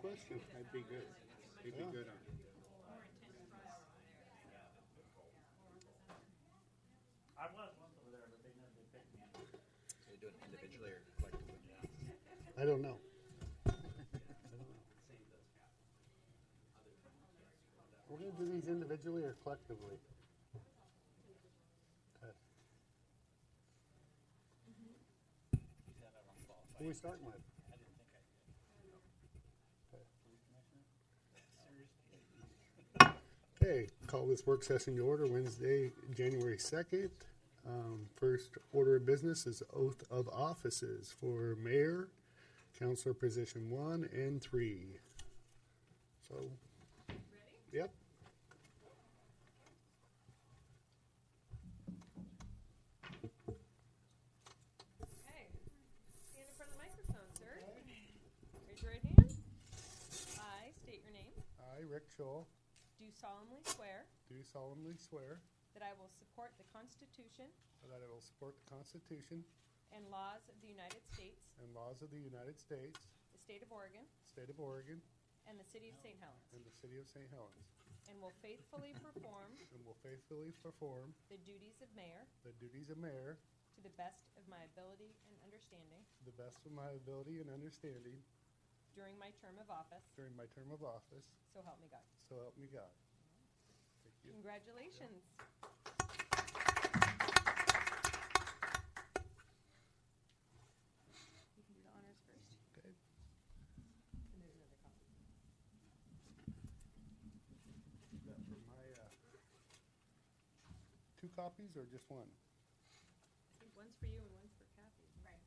question. I'd be good. He'd be good on it. I was once over there, but they never did pick me. So you do it individually or collectively? I don't know. We're going to do these individually or collectively? Okay. Who are we starting with? I didn't think I did. Okay. Police commissioner? Okay, call this work session to order Wednesday, January 2nd. First order of business is oath of offices for mayor, councilor position 1 and 3. So, Ready? yep. Okay. Stand in front of the microphone, sir. Raise your right hand. I state your name. I, Rick Scholl, Do solemnly swear do solemnly swear that I will support the Constitution that I will support the Constitution and laws of the United States, and laws of the United States, the state of Oregon, state of Oregon, and the city of St. Helens, and the city of St. Helens, and will faithfully perform and will faithfully perform the duties of mayor the duties of mayor to the best of my ability and understanding to the best of my ability and understanding during my term of office, during my term of office, so help me God. so help me God. Thank you. Congratulations. You can do the honors first. Okay. And there's another copy. Is that for my 2 copies or just 1? I think one's for you and one's for Kathy. Right.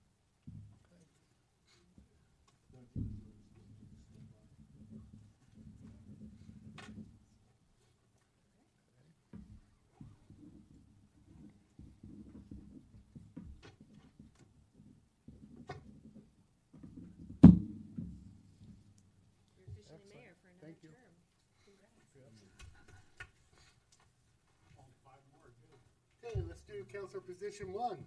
Okay. You're officially Excellent. mayor for another Thank you. term. Congrats. Only 5 more, too. Okay, let's do councilor position 1.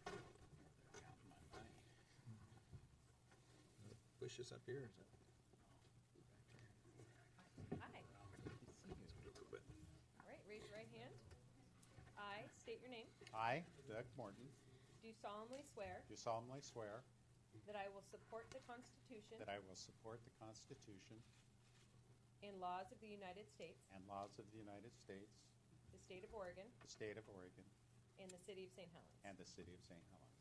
Counting my money. Bushes up here. Is that? Hi. All right, raise your right hand. I state your name. I, Doug Morton, Do solemnly swear do solemnly swear that I will support the Constitution that I will support the Constitution and laws of the United States, and laws of the United States, the state of Oregon, the state of Oregon, and the city of St. Helens, and the city of St. Helens,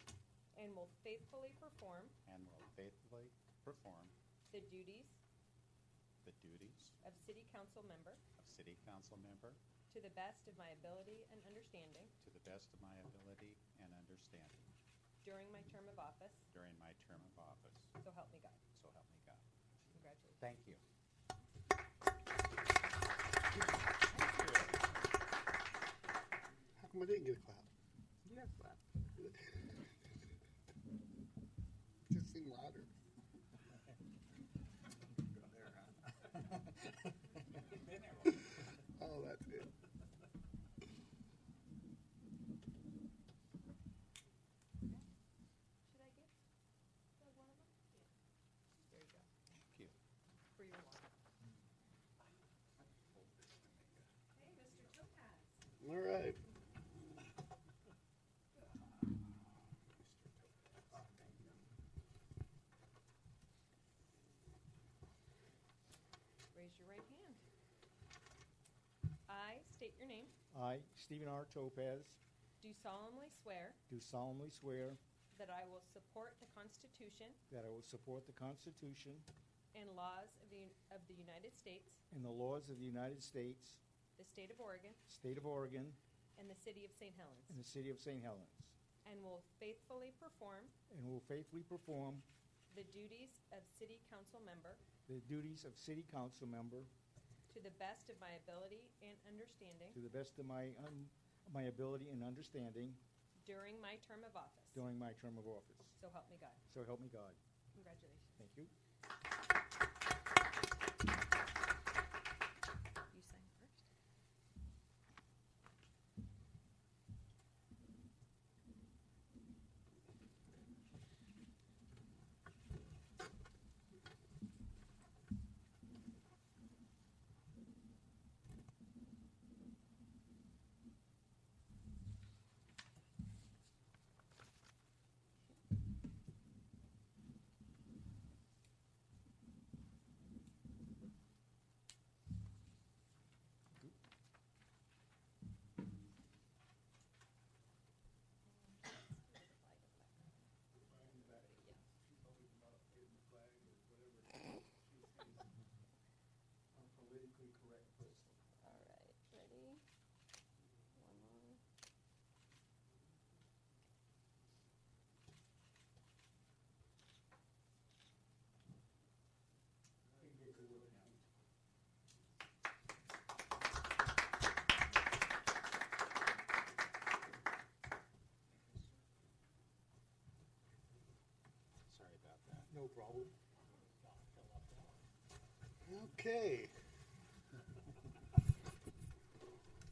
and will faithfully perform and will faithfully perform the duties the duties of city council member of city council member to the best of my ability and understanding to the best of my ability and understanding during my term of office, during my term of office. so help me God. So help me God. Congratulations. Thank you. How come I didn't get a clap? You have clap. Just seemed louder. Oh, that's it. Should I get one of them? Yeah. There you go. Thank you. For your wallet. Hey, Mr. Topaz. All right. Raise your right hand. I state your name. I, Stephen R. Topaz, Do solemnly swear do solemnly swear that I will support the Constitution that I will support the Constitution and laws of the United States, and the laws of the United States, the state of Oregon, state of Oregon, and the city of St. Helens, and the city of St. Helens, and will faithfully perform and will faithfully perform the duties of city council member the duties of city council member to the best of my ability and understanding to the best of my ability and understanding during my term of office. during my term of office. So help me God. So help me God. Congratulations. Thank you. You sign first.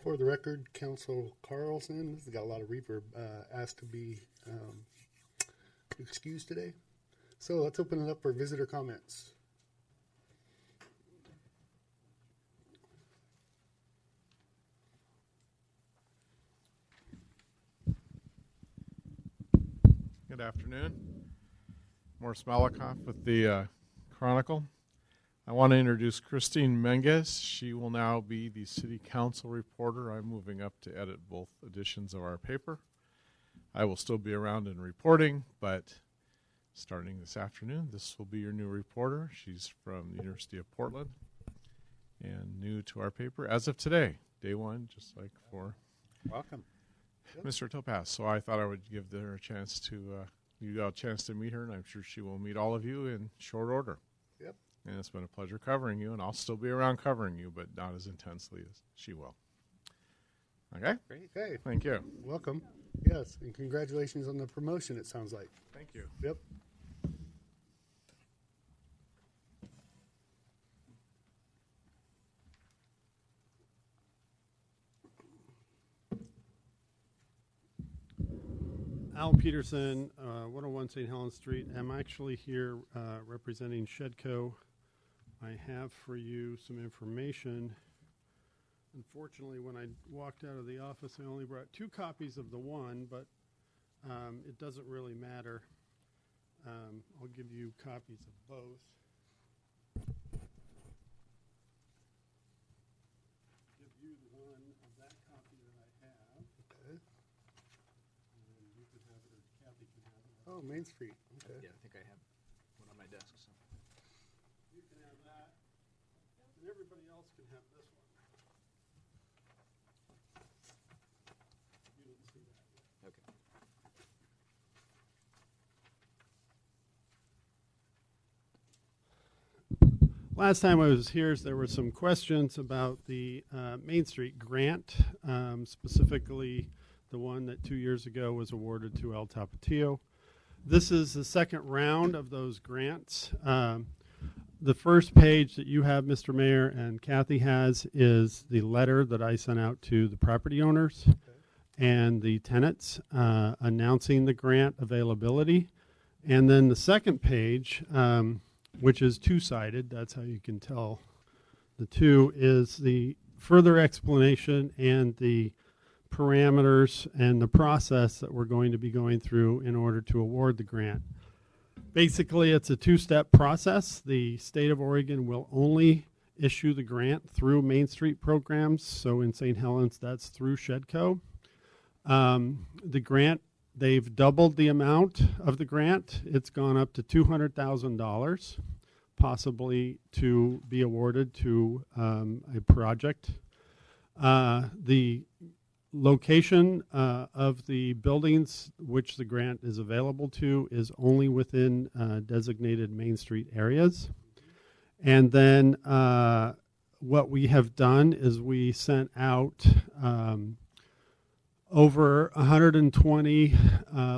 For the record, Council Carlson, this has got a lot of reverb, asked to be excused today. So let's open it up for visitor comments. Good afternoon. Morris Malakoff with the Chronicle. I want to introduce Christine Menges. She will now be the City Council reporter. I'm moving up to edit both editions of our paper. I will still be around in reporting, but starting this afternoon, this will be your new reporter. She's from the University of Portland and new to our paper as of today, day one, just like for Welcome. Mr. Topaz. So I thought I would give her a chance to, you got a chance to meet her, and I'm sure she will meet all of you in short order. Yep. And it's been a pleasure covering you, and I'll still be around covering you, but not as intensely as she will. Okay? Great. Okay, Thank you. welcome. Yes, and congratulations on the promotion, it sounds like. Thank you. Yep. Al Peterson, 101 St. Helens Street. I'm actually here representing Shedco. I have for you some information. Unfortunately, when I walked out of the office, I only brought 2 copies of the one, but it doesn't really matter. I'll give you copies of both. Give you the one of that copy that I have. Okay. And you can have it, or Kathy can have it. Oh, Main Street. Okay. Yeah, I think I have one on my desk. So. You can have that, and everybody else can have this one. You didn't see that yet. Okay. Last time I was here, there were some questions about the Main Street grant, specifically the one that 2 years ago was awarded to El Tapatio. This is the second round of those grants. The first page that you have, Mr. Mayor, and Kathy has is the letter that I sent out to the property owners and the tenants announcing the grant availability. And then the second page, which is two-sided, that's how you can tell the two, is the further explanation and the parameters and the process that we're going to be going through in order to award the grant. Basically, it's a two-step process. The state of Oregon will only issue the grant through Main Street programs. So in St. Helens, that's through Shedco. The grant, they've doubled the amount of the grant. It's gone up to $200,000, possibly to be awarded to a project. The location of the buildings which the grant is available to is only within designated Main Street areas. And then what we have done is we sent out over 120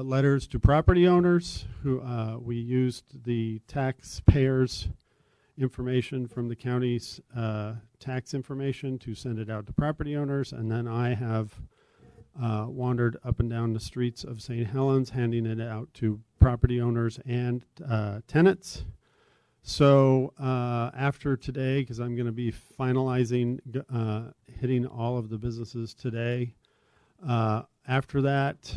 letters to property owners who we used the taxpayers' information from the county's tax information to send it out to property owners, and then I have wandered up and down the streets of St. Helens handing it out to property owners and tenants. So after today, because I'm going to be finalizing hitting all of the businesses today, after that,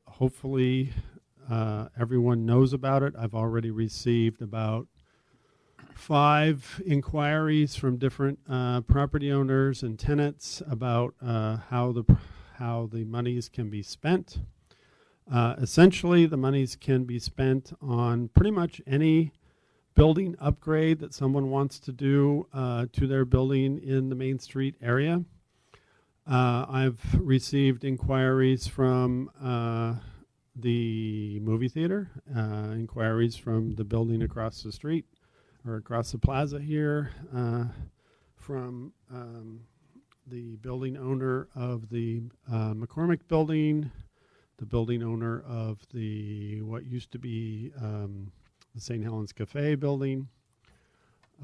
hopefully everyone knows about it. I've already received about 5 inquiries from different property owners and tenants about how the monies can be spent. Essentially, the monies can be spent on pretty much any building upgrade that someone wants to do to their building in the Main Street area. I've received inquiries from the movie theater, inquiries from the building across the street or across the plaza here, from the building owner of the McCormick building, the building owner of the what used to be the St. Helens Cafe building.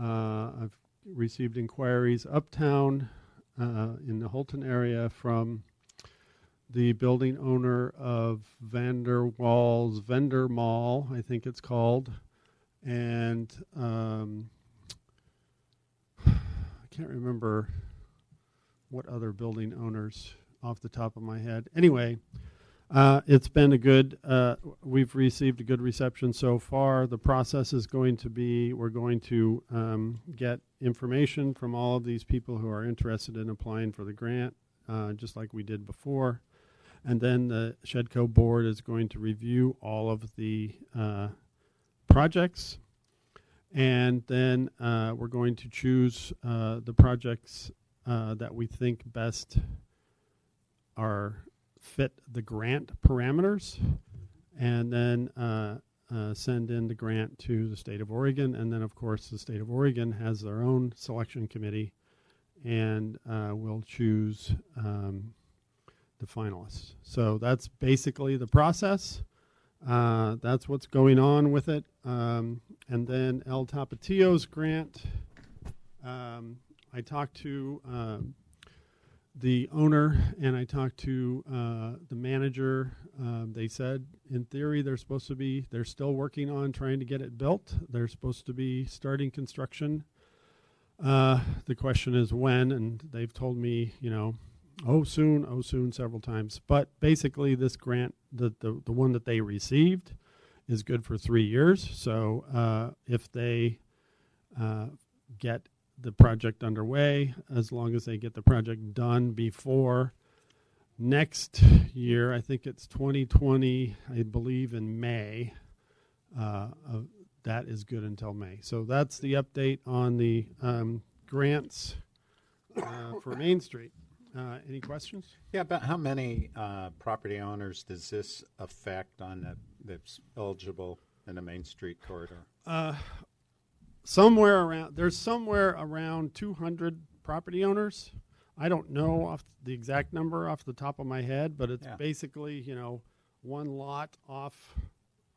I've received inquiries uptown in the Holton area from the building owner of Vanderwall's Vendor Mall, I think it's called, and I can't remember what other building owners off the top of my head. Anyway, it's been a good, we've received a good reception so far. The process is going to be, we're going to get information from all of these people who are interested in applying for the grant, just like we did before. And then the Shedco board is going to review all of the projects. And then we're going to choose the projects that we think best are fit the grant parameters, and then send in the grant to the state of Oregon. And then, of course, the state of Oregon has their own selection committee, and will choose the finalists. So that's basically the process. That's what's going on with it. And then El Tapatillo's grant, I talked to the owner and I talked to the manager. They said in theory they're still working on trying to get it built. They're supposed to be starting construction. The question is when, and they've told me, oh soon several times. But basically this grant, the one that they received, is good for 3 years. So if they get the project underway, as long as they get the project done before next year, I think it's 2020, I believe in May, that is good until May. So that's the update on the grants for Main Street. Any questions? Yeah, but how many property owners does this affect on that's eligible in the Main Street corridor? There's somewhere around 200 property owners. I don't know off the exact number off the top of my head, but it's basically, one lot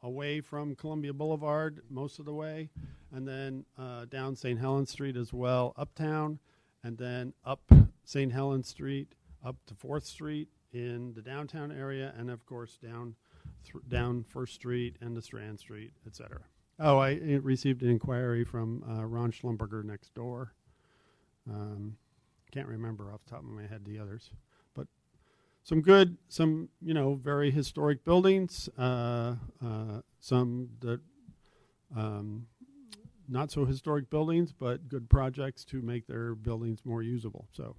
away from Columbia Boulevard most of the way, and then down St. Helens Street as well, uptown, and then up St. Helens Street, up to 4th Street in the downtown area, and of course down 1st Street and the Strand Street, etc. Oh, I received an inquiry from Ron Schlumberger next door. Can't remember off the top of my head the others, but some very historic buildings. Some that not so historic buildings, but good projects to make their buildings more usable. So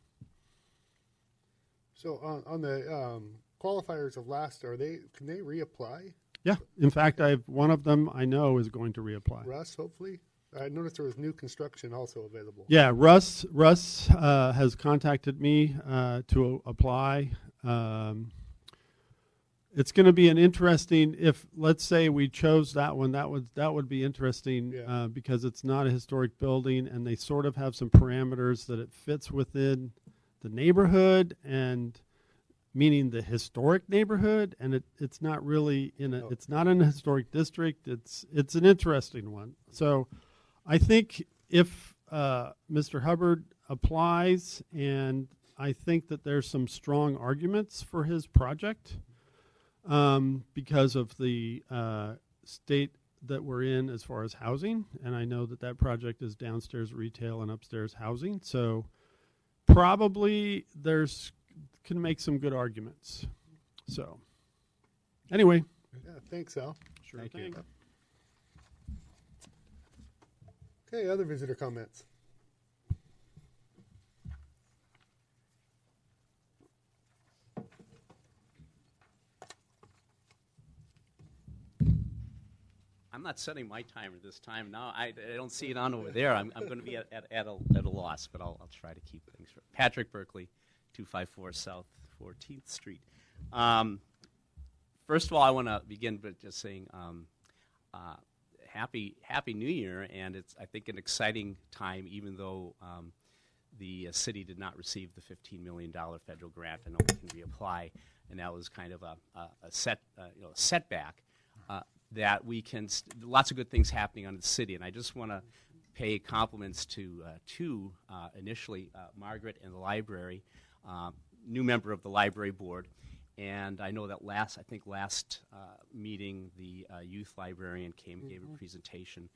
on the qualifiers of last, can they reapply? Yeah. In fact, one of them I know is going to reapply. Russ, hopefully. I noticed there was new construction also available. Yeah, Russ has contacted me to apply. It's going to be an interesting, if let's say we chose that one, that would be interesting because it's not a historic building and they sort of have some parameters that it fits within the neighborhood, and meaning the historic neighborhood, and it's not really it's not in a historic district. It's an interesting one. So I think if Mr. Hubbard applies, and I think that there's some strong arguments for his project because of the state that we're in as far as housing, and I know that project is downstairs retail and upstairs housing. So probably can make some good arguments. So anyway. Yeah, thanks, Al. Sure Thank thing. you. Okay, other visitor comments. I'm not setting my timer this time. Now I don't see it on over there. I'm going to be at a loss, but I'll try to keep things. Patrick Berkeley, 254 South 14th Street. First of all, I want to begin by just saying Happy New Year, and it's I think an exciting time. Even though the city did not receive the $15 million federal grant, I know we can reapply, and that was kind of a setback. That we can lots of good things happening on the city, and I just want to pay compliments to initially Margaret and the library, new member of the library board. And I know that last meeting, the youth librarian came and gave a presentation.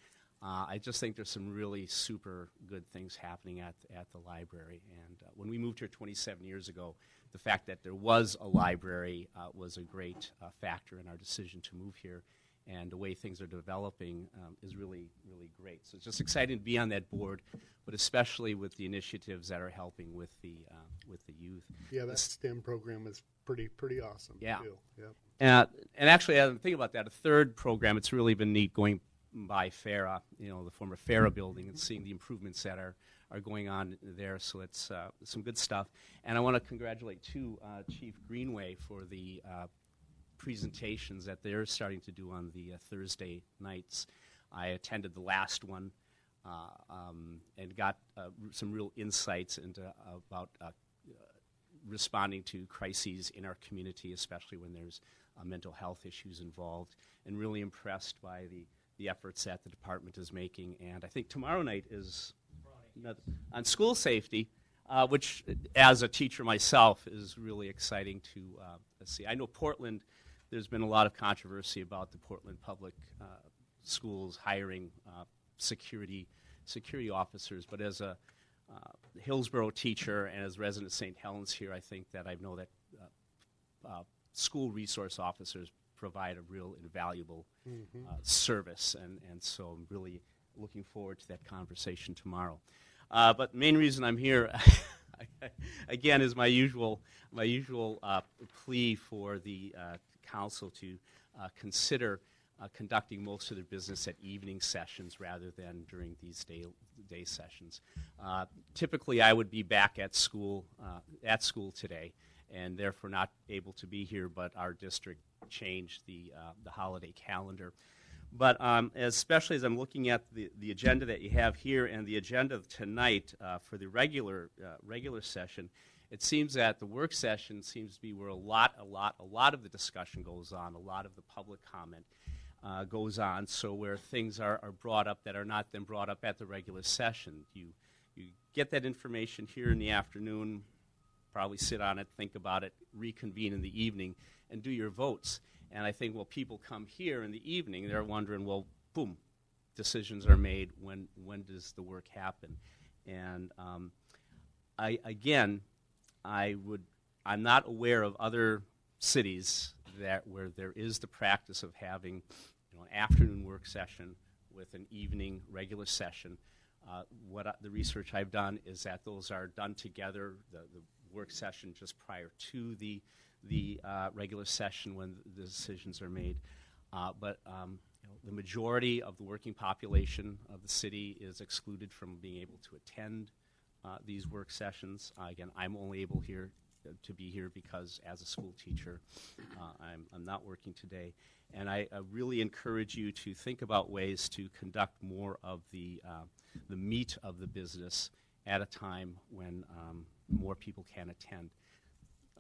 I just think there's some really super good things happening at the library. And when we moved here 27 years ago, the fact that there was a library was a great factor in our decision to move here. And the way things are developing is really, really great. So it's just exciting to be on that board, but especially with the initiatives that are helping with the youth. Yeah, that STEM program is pretty awesome. Yeah. Too. Yep. And actually, as I'm thinking about that, a third program, it's really been neat going by FARA, the former FARA building, and seeing the improvements that are going on there. So it's some good stuff. And I want to congratulate, too, Chief Greenway for the presentations that they're starting to do on the Thursday nights. I attended the last one and got some real insights into about responding to crises in our community, especially when there's mental health issues involved, and really impressed by the efforts that the department is making. And I think tomorrow night is on school safety, which, as a teacher myself, is really exciting to see. I know Portland, there's been a lot of controversy about the Portland Public Schools hiring security officers, but as a Hillsborough teacher and as resident of St. Helens here, I think that I know that school resource officers provide a real invaluable service, and so I'm really looking forward to that conversation tomorrow. But the main reason I'm here, again, is my usual plea for the council to consider conducting most of their business at evening sessions rather than during these day sessions. Typically, I would be back at school today, and therefore not able to be here. But our district changed the holiday calendar. But especially as I'm looking at the agenda that you have here and the agenda tonight for the regular session, it seems that the work session seems to be where a lot of the discussion goes on, a lot of the public comment goes on. So where things are brought up that are not then brought up at the regular session, you get that information here in the afternoon, probably sit on it, think about it, reconvene in the evening, and do your votes. And I think, well, people come here in the evening, they're wondering, well, boom, decisions are made. When does the work happen? And I'm not aware of other cities where there is the practice of having an afternoon work session with an evening regular session. The research I've done is that those are done together, the work session just prior to the regular session when the decisions are made. But the majority of the working population of the city is excluded from being able to attend these work sessions. Again, I'm only able to be here because as a school teacher, I'm not working today. And I really encourage you to think about ways to conduct more of the meat of the business at a time when more people can attend.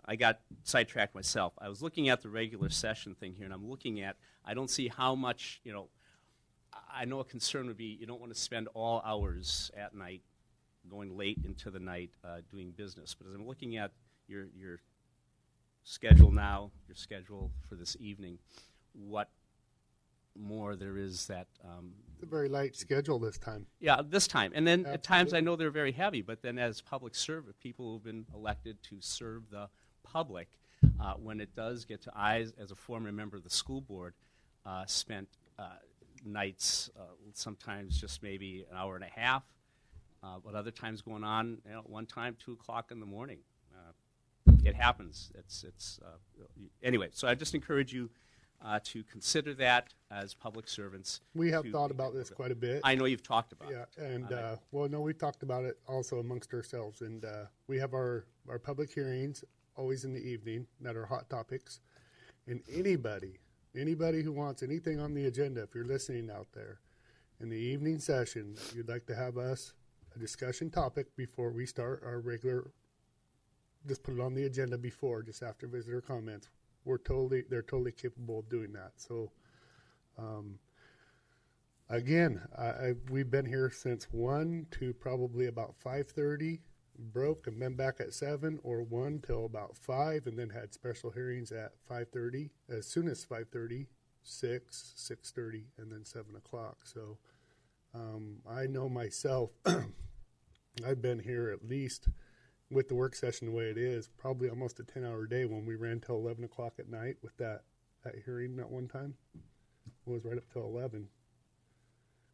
I got sidetracked myself. I was looking at the regular session thing here, and I'm looking at, I don't see how much, I know a concern would be you don't want to spend all hours at night, going late into the night, doing business. But as I'm looking at your schedule now, your schedule for this evening, what more there is that... It's a very light schedule this time. Yeah, this time. And then Absolutely. At times I know they're very heavy, but then as public servant, people who've been elected to serve the public, when it does get to I, as a former member of the school board, spent nights, sometimes just maybe an hour and a half, but other times going on, one time 2 o'clock in the morning. It happens. Anyway. So I just encourage you to consider that as public servants. We have thought about this quite a bit. I know you've talked about Yeah, it. and we've talked about it also amongst ourselves, and we have our public hearings always in the evening that are hot topics, and anybody who wants anything on the agenda, if you're listening out there, in the evening session, you'd like to have us a discussion topic before we start our regular, just put it on the agenda before, just after visitor comments. They're totally capable of doing that. So Again, we've been here since 1 to probably about 5:30, broke and been back at 7, or 1 till about 5, and then had special hearings at 5:30, as soon as 5:30, 6, 6:30, and then 7 o'clock. So I know myself, I've been here at least with the work session the way it is, probably almost a 10-hour day when we ran till 11 o'clock at night with that hearing that one time. It was right up till 11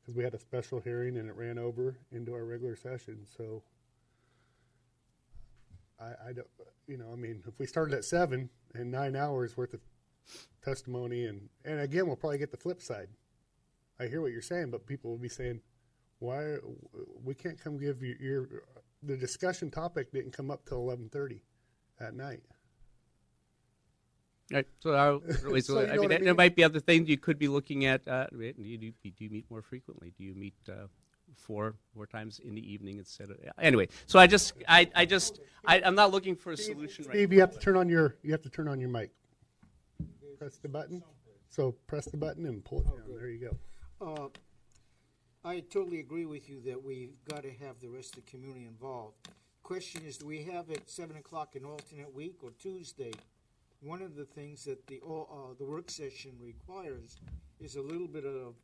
because we had a special hearing and it ran over into our regular session. So I don't, I mean, if we started at 7 and 9 hours worth of testimony, and again, we'll probably get the flip side. I hear what you're saying, but people will be saying, why we can't come give you the discussion topic didn't come up till 11:30 at night. Right. So, So you know what I mean? there might be other ththings you could be looking at. Do you meet more frequently? Do you meet four times in the evening instead of anyway? So I'm not looking for a solution right Steve, now. you have to turn on your mic. Press the button. So press the button and pull it down. There you go. I totally agree with you that we've got to have the rest of the community involved. Question is, do we have it 7 o'clock an alternate week or Tuesday? One of the things that the work session requires is a little bit of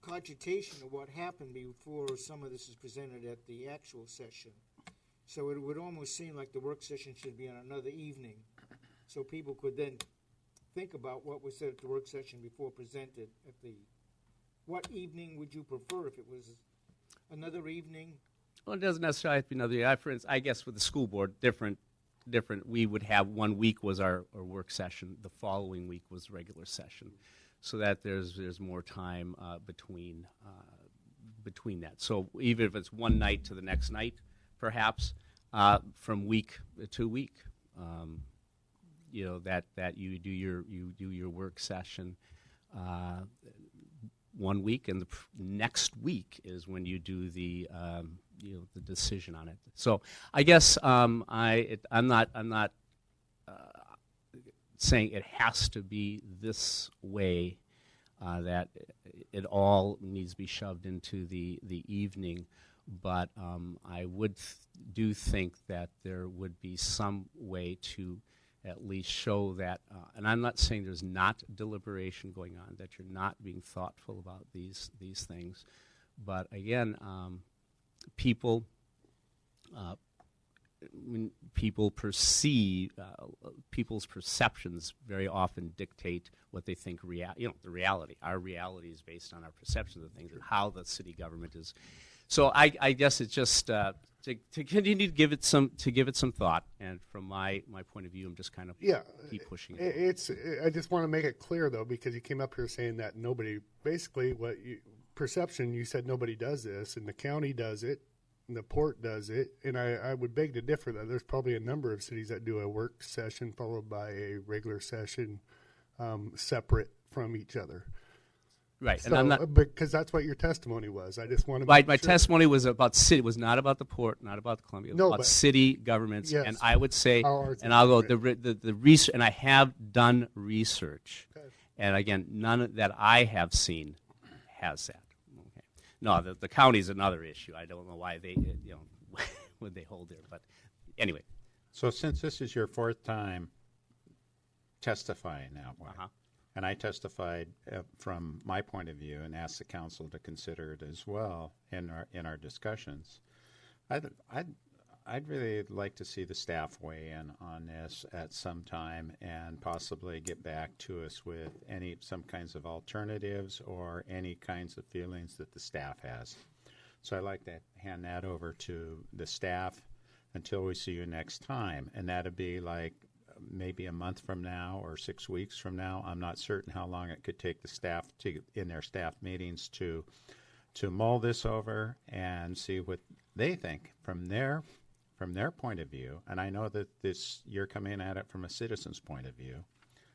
cogitation of what happened before some of this is presented at the actual session. So it would almost seem like the work session should be on another evening, so people could then think about what was said at the work session before presented at the. What evening would you prefer if it was another evening? Well, it doesn't necessarily have to be another year. For instance, I guess with the school board, different. We would have 1 week was our work session. The following week was regular session, so that there's more time between that. So even if it's one night to the next night, perhaps from week to week, that you do your work session 1 week, and the next week is when you do the the decision on it. So I guess I'm not saying it has to be this way, that it all needs to be shoved into the evening, but I do think that there would be some way to at least show that, and I'm not saying there's not deliberation going on, that you're not being thoughtful about these things, but again, people when people perceive, people's perceptions very often dictate what they think the reality. Our reality is based on our perceptions of things and how the city government is. So I guess it's just to continue to give it some thought. And from my point of view, I'm just kind of keep pushing it. I just want to make it clear though, because you came up here saying that basically perception, you said nobody does this, and the county does it, and the port does it, and I would beg to differ that there's probably a number of cities that do a work session followed by a regular session, separate from each other. Right, So, and I'm not, because that's what your testimony was. I just want to my make sure. testimony was about city. It was not about the port, not about the Columbia. It was No, about but- city governments. Yes. And I would say, How ours and is I'll go different. the research, and I have done research, Okay. and again, none that I have seen has that. Okay. No, the county's another issue. I don't know why they would they hold there, but anyway. So since this is your fourth time testifying that way, and I testified from my point of view and asked the council to consider it as well in our discussions, I'd really like to see the staff weigh in on this at some time and possibly get back to us with some kinds of alternatives or any kinds of feelings that the staff has. So I'd like to hand that over to the staff until we see you next time, and that'd be like maybe a month from now or 6 weeks from now. I'm not certain how long it could take the staff in their staff meetings to mull this over and see what they think from their point of view. And I know that you're coming at it from a citizen's point of view,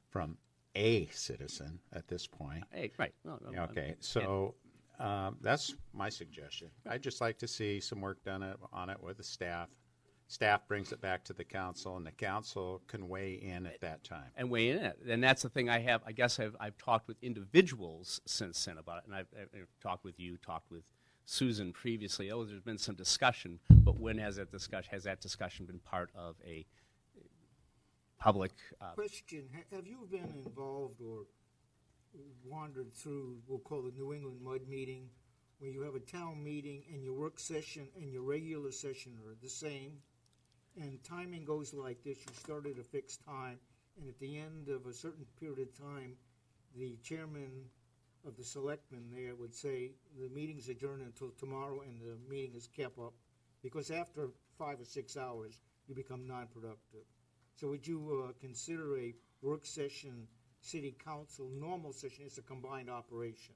from a citizen at this point. Hey, right. No, Okay, so that's my suggestion. I'd just like to see some work done on it with the staff staff brings it back to the council, and the council can weigh in at that time. And weigh in it. And that's the thing I have. I guess I've talked with individuals since then about it, and I've talked with you, talked with Susan previously. Oh, there's been some discussion, but when has that discussion been part of a public? Question, have you been involved or wandered through, we'll call it New England Mud meeting, where you have a town meeting and your work session and your regular session are the same, and timing goes like this: you start at a fixed time, and at the end of a certain period of time, the chairman of the selectmen there would say, the meeting's adjourned until tomorrow, and the meeting is kept up, because after 5 or 6 hours, you become non-productive. So would you consider a work session, city council, normal session as a combined operation?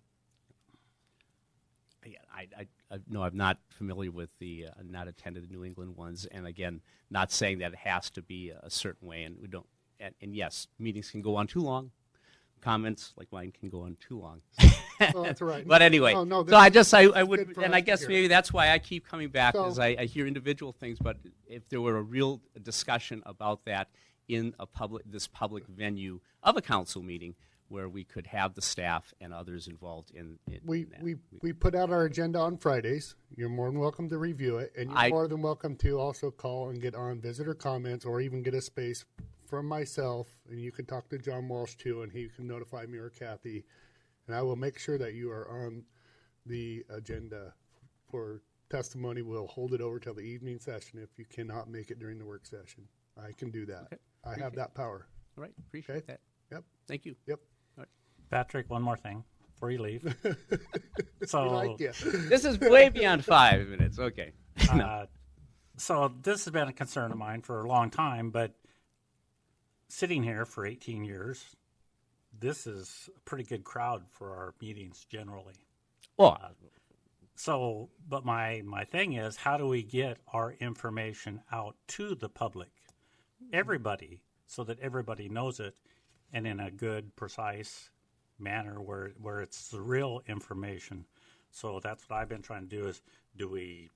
Yeah, no, I'm not familiar with not attended the New England ones, and again, not saying that it has to be a certain way, and we don't. And yes, meetings can go on too long. Comments like mine can go on too long. Well, that's right. But anyway, No, so I would, good for and us I to guess hear. maybe that's why I keep coming back, So- as I hear individual things. But if there were a real discussion about that in this public venue of a council meeting, where we could have the staff and others involved in We that. put out our agenda on Fridays. You're more than welcome to review it, and you're more than welcome to also call and get on visitor comments, or even get a space from myself, and you can talk to John Walsh too, and he can notify me or Kathy, and I will make sure that you are on the agenda for testimony. We'll hold it over till the evening session if you cannot make it during the work session. I can do that. Okay. I have that power. All right, appreciate Okay. that. Yep. Thank you. Yep. Patrick, one more thing before you leave. We So, like you. This is way beyond 5 minutes. Okay. so this has been a concern of mine for a long time, but sitting here for 18 years, this is a pretty good crowd for our meetings generally. Well, So, but my thing is, how do we get our information out to the public, everybody, so that everybody knows it, and in a good, precise manner where it's the real information. So that's what I've been trying to do. Is do we,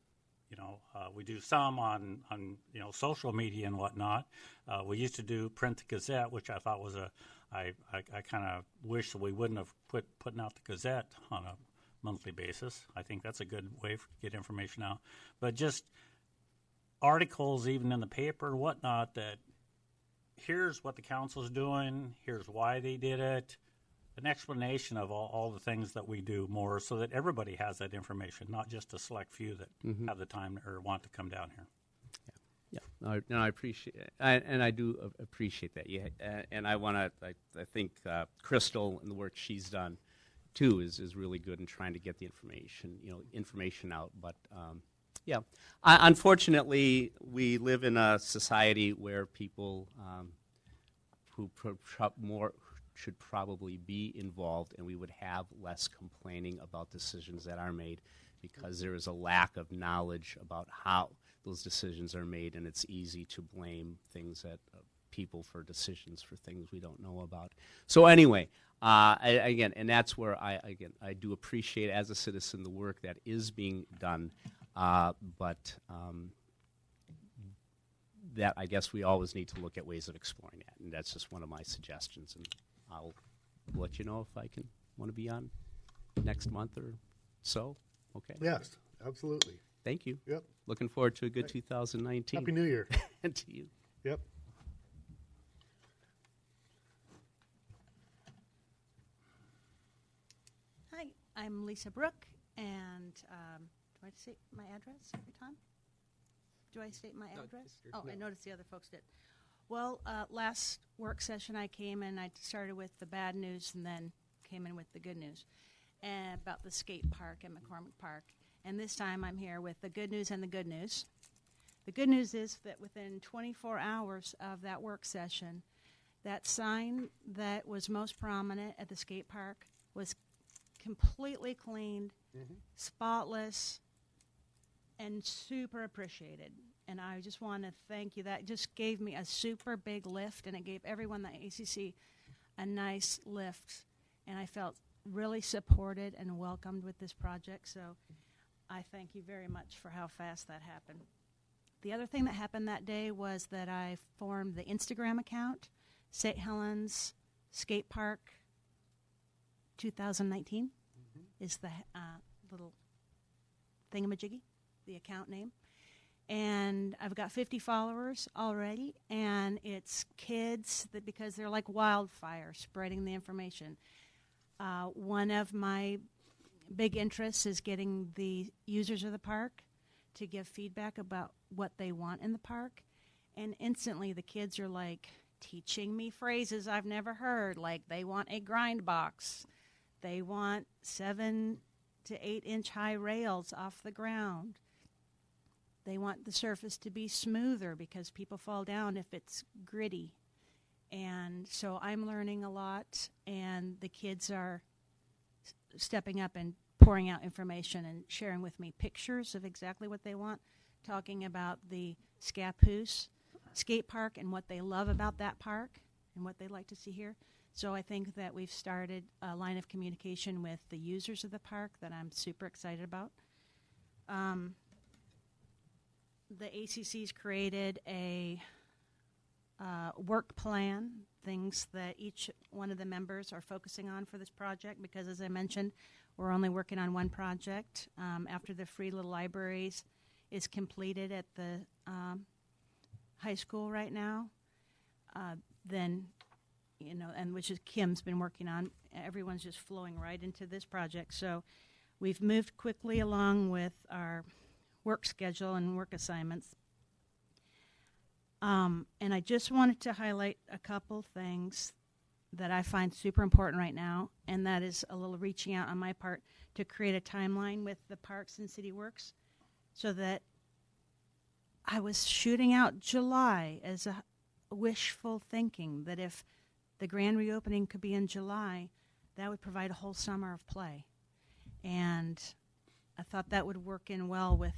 we do some on social media and whatnot. We used to do print the Gazette, which I thought was I kind of wish that we wouldn't have putting out the Gazette on a monthly basis. I think that's a good way to get information out. But just articles, even in the paper and whatnot, that here's what the council's doing, here's why they did it, an explanation of all the things that we do more, so that everybody has that information, not just a select few that have the time or want to come down here. Yeah, no, I appreciate it. And I do appreciate that. Yeah, and I want to, I think Crystal and the work she's done, too, is really good in trying to get the information out. But, yeah, unfortunately, we live in a society where people who should probably be involved, and we would have less complaining about decisions that are made, because there is a lack of knowledge about how those decisions are made, and it's easy to blame things at people for decisions for things we don't know about. So anyway, again, and that's where I do appreciate, as a citizen, the work that is being done, but that I guess we always need to look at ways of exploring that, and that's just one of my suggestions, and I'll let you know if I want to be on next month or so. Okay. Yes, absolutely. Thank you. Yep. Looking forward to a good 2019. Happy New Year. And to you. Yep. Hi, I'm Lisa Brook, and do I state my address every time? Do I state my address? Oh, I noticed the other folks did. Well, last work session I came in, I started with the bad news and then came in with the good news about the skate park at McCormick Park. And this time I'm here with the good news and the good news. The good news is that within 24 hours of that work session, that sign that was most prominent at the skate park was completely cleaned, spotless, and super appreciated. And I just want to thank you. That just gave me a super big lift, and it gave everyone at ACC a nice lift. And I felt really supported and welcomed with this project. So I thank you very much for how fast that happened. The other thing that happened that day was that I formed the Instagram account, St. Helens Skate Park 2019 is the little thingamajiggy, the account name. And I've got 50 followers already, and it's kids that, because they're like wildfire spreading the information. One of my big interests is getting the users of the park to give feedback about what they want in the park. And instantly the kids are like teaching me phrases I've never heard, like they want a grind box. They want 7 to 8 inch high rails off the ground. They want the surface to be smoother because people fall down if it's gritty. And so I'm learning a lot, and the kids are stepping up and pouring out information and sharing with me pictures of exactly what they want, talking about the Scappoose skate park and what they love about that park and what they'd like to see here. So I think that we've started a line of communication with the users of the park that I'm super excited about. The ACC's created a work plan, things that each one of the members are focusing on for this project, because as I mentioned, we're only working on one project. After the free little libraries is completed at the high school right now, then, you know, and which is Kim's been working on, everyone's just flowing right into this project. So we've moved quickly along with our work schedule and work assignments. And I just wanted to highlight a couple things that I find super important right now, and that is a little reaching out on my part to create a timeline with the Parks and City Works, so that I was shooting out July as a wishful thinking that if the grand reopening could be in July, that would provide a whole summer of play. And I thought that would work in well with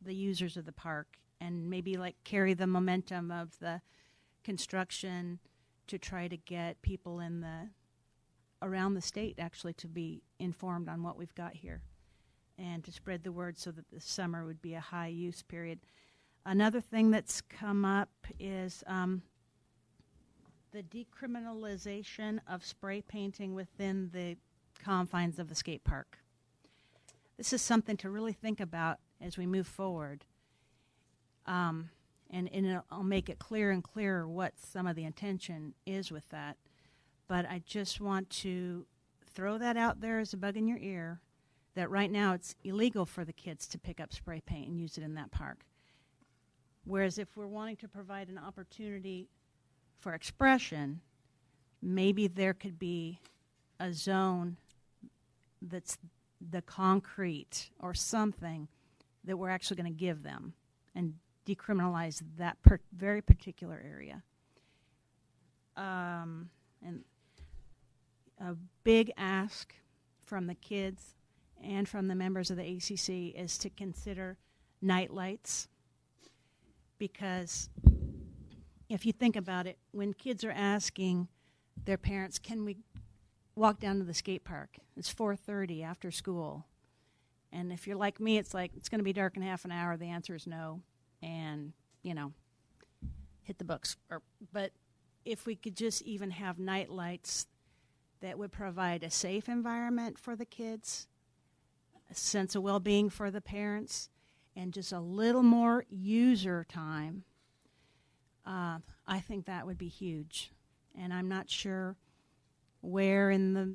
the users of the park, and maybe like carry the momentum of the construction to try to get people in the around the state actually to be informed on what we've got here, and to spread the word so that the summer would be a high use period. Another thing that's come up is the decriminalization of spray painting within the confines of the skate park. This is something to really think about as we move forward. And I'll make it clearer and clearer what some of the intention is with that. But I just want to throw that out there as a bug in your ear, that right now it's illegal for the kids to pick up spray paint and use it in that park. Whereas if we're wanting to provide an opportunity for expression, maybe there could be a zone that's the concrete or something that we're actually going to give them and decriminalize that very particular area. And a big ask from the kids and from the members of the ACC is to consider night lights, because if you think about it, when kids are asking their parents, can we walk down to the skate park? It's 4:30 after school. And if you're like me, it's like, it's going to be dark in half an hour. The answer is no. And, you know, hit the books. But if we could just even have night lights that would provide a safe environment for the kids, a sense of well-being for the parents, and just a little more user time, I think that would be huge. And I'm not sure where in the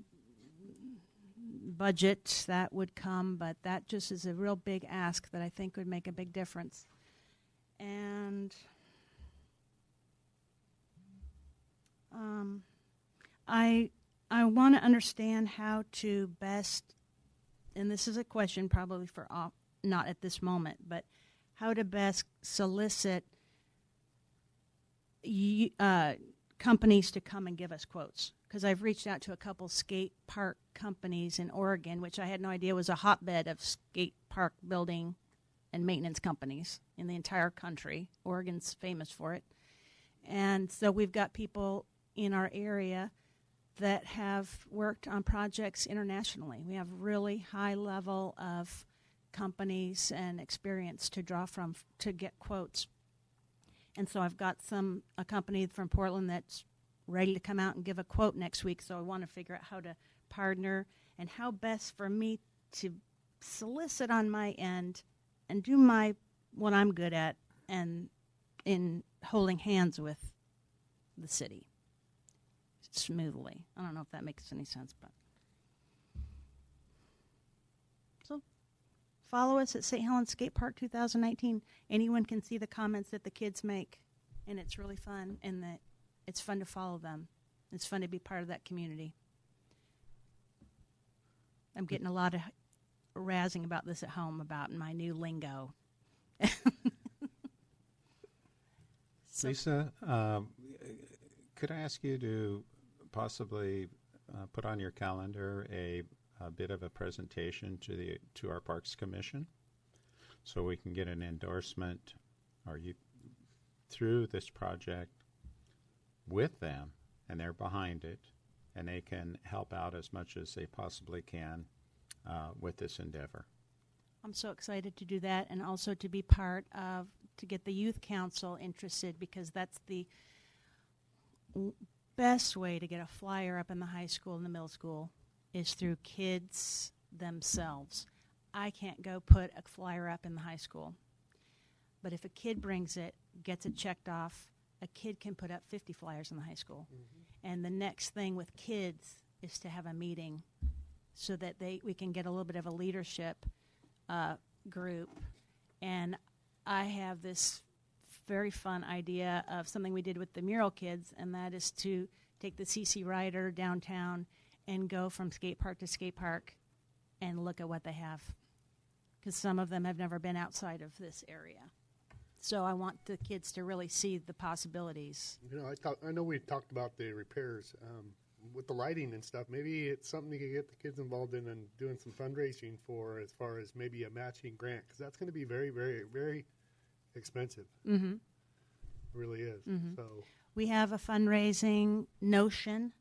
budget that would come, but that just is a real big ask that I think would make a big difference. And I want to understand how to best, and this is a question probably for not at this moment, but how to best solicit companies to come and give us quotes. Because I've reached out to a couple skate park companies in Oregon, which I had no idea was a hotbed of skate park building and maintenance companies in the entire country. Oregon's famous for it. And so we've got people in our area that have worked on projects internationally. We have really high level of companies and experience to draw from to get quotes. And so I've got a company from Portland that's ready to come out and give a quote next week. So I want to figure out how to partner and how best for me to solicit on my end and do what I'm good at and in holding hands with the city smoothly. I don't know if that makes any sense, but so follow us at St. Helens Skate Park 2019. Anyone can see the comments that the kids make, and it's really fun, and that it's fun to follow them. It's fun to be part of that community. I'm getting a lot of razzing about this at home about my new lingo. So, Lisa, could I ask you to possibly put on your calendar a bit of a presentation to our Parks Commission, so we can get an endorsement, or you through this project with them, and they're behind it, and they can help out as much as they possibly can with this endeavor. I'm so excited to do that, and also to be part of, to get the youth council interested, because that's the best way to get a flyer up in the high school and the middle school is through kids themselves. I can't go put a flyer up in the high school, but if a kid brings it, gets it checked off, a kid can put up 50 flyers in the high school. Mm-hmm. And the next thing with kids is to have a meeting so that we can get a little bit of a leadership group. And I have this very fun idea of something we did with the mural kids, and that is to take the CC Rider downtown and go from skate park to skate park and look at what they have, because some of them have never been outside of this area. So I want the kids to really see the possibilities. You know, I know we talked about the repairs with the lighting and stuff. Maybe it's something you can get the kids involved in and doing some fundraising for, as far as maybe a matching grant, because that's going to be very, very, very expensive. Mm-hmm. It really is. Mm-hmm. So we have a fundraising notion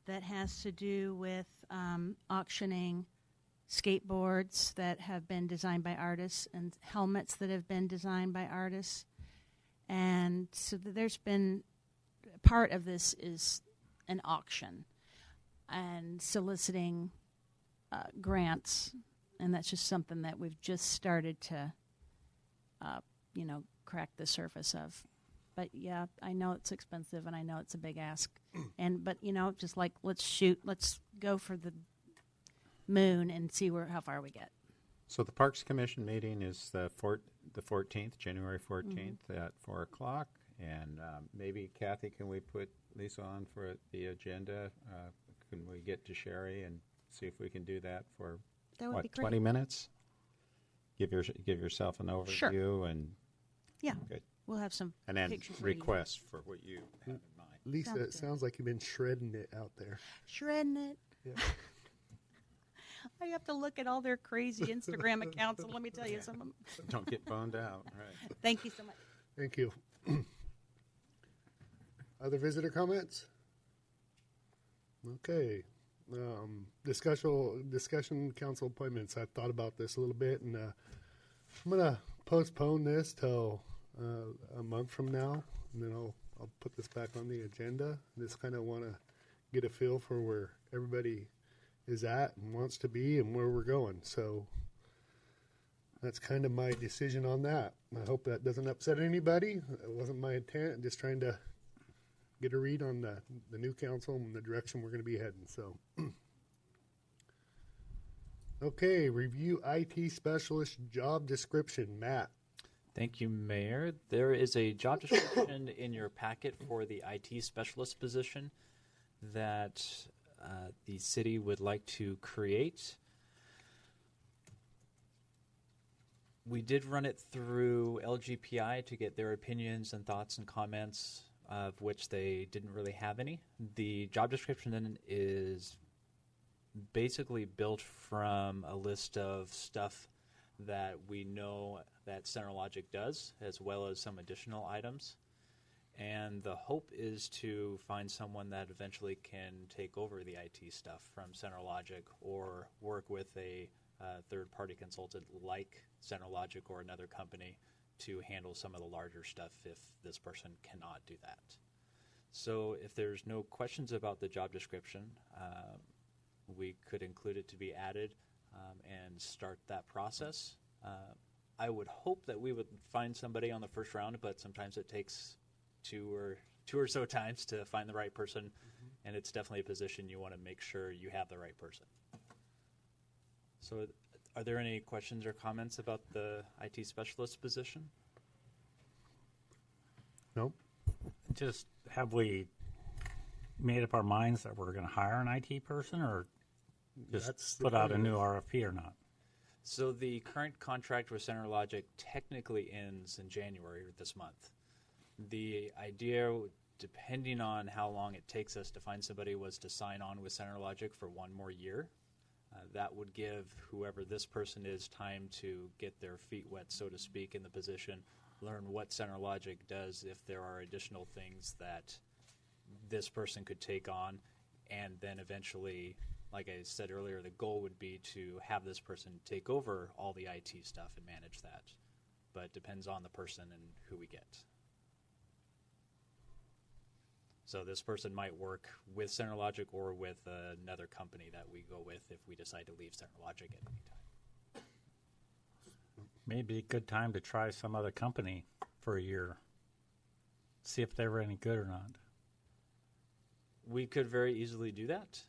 that has to do with auctioning skateboards that have been designed by artists and helmets that have been designed by artists. And so there's been, part of this is an auction and soliciting grants, and that's just something that we've just started to, crack the surface of. But yeah, I know it's expensive, and I know it's a big ask. But just like let's go for the moon and see how far we get. So the Parks Commission meeting is the 14th, January 14th at 4 o'clock. And maybe, Kathy, can we put Lisa on for the agenda? Can we get to Sherry and see if we can do that for, that would be great. 20 minutes? Give yourself an overview. Sure. And yeah, good. We'll have some and then pictures requests for what you have in mind. Lisa, it sounds like you've been shredding it out there. Shredding it. Yeah. I have to look at all their crazy Instagram accounts, and let me tell you, some of them. Don't get boned out. Right. Thank you so much. Thank you. Other visitor comments? Okay. Discussion council appointments. I've thought about this a little bit, and I'm going to postpone this till a month from now, and then I'll put this back on the agenda. Just kind of want to get a feel for where everybody is at and wants to be and where we're going. So that's kind of my decision on that. I hope that doesn't upset anybody. It wasn't my intent. I'm just trying to get a read on the new council and the direction we're going to be heading. So, okay, review IT specialist job description. Matt. Thank you, Mayor. There is a job description in your packet for the IT specialist position that the city would like to create. We did run it through LGPI to get their opinions and thoughts and comments, of which they didn't really have any. The job description then is basically built from a list of stuff that we know that CenterLogic does, as well as some additional items. And the hope is to find someone that eventually can take over the IT stuff from CenterLogic or work with a a third-party consultant like CenterLogic or another company to handle some of the larger stuff if this person cannot do that. So if there's no questions about the job description, we could include it to be added and start that process. I would hope that we would find somebody on the first round, but sometimes it takes two or so times to find the right person, and it's definitely a position you want to make sure you have the right person. So are there any questions or comments about the IT specialist position? Nope. Just have we made up our minds that we're going to hire an IT person, or just That's the put out a thing. new RFP or not? So the current contract with CenterLogic technically ends in January this month. The idea, depending on how long it takes us to find somebody, was to sign on with CenterLogic for one more year. That would give whoever this person is time to get their feet wet, so to speak, in the position, learn what CenterLogic does, if there are additional things that this person could take on, and then eventually, like I said earlier, the goal would be to have this person take over all the IT stuff and manage that. But it depends on the person and who we get. So this person might work with CenterLogic or with another company that we go with if we decide to leave CenterLogic at any time. Maybe a good time to try some other company for a year. See if they were any good or not. We could very easily do that.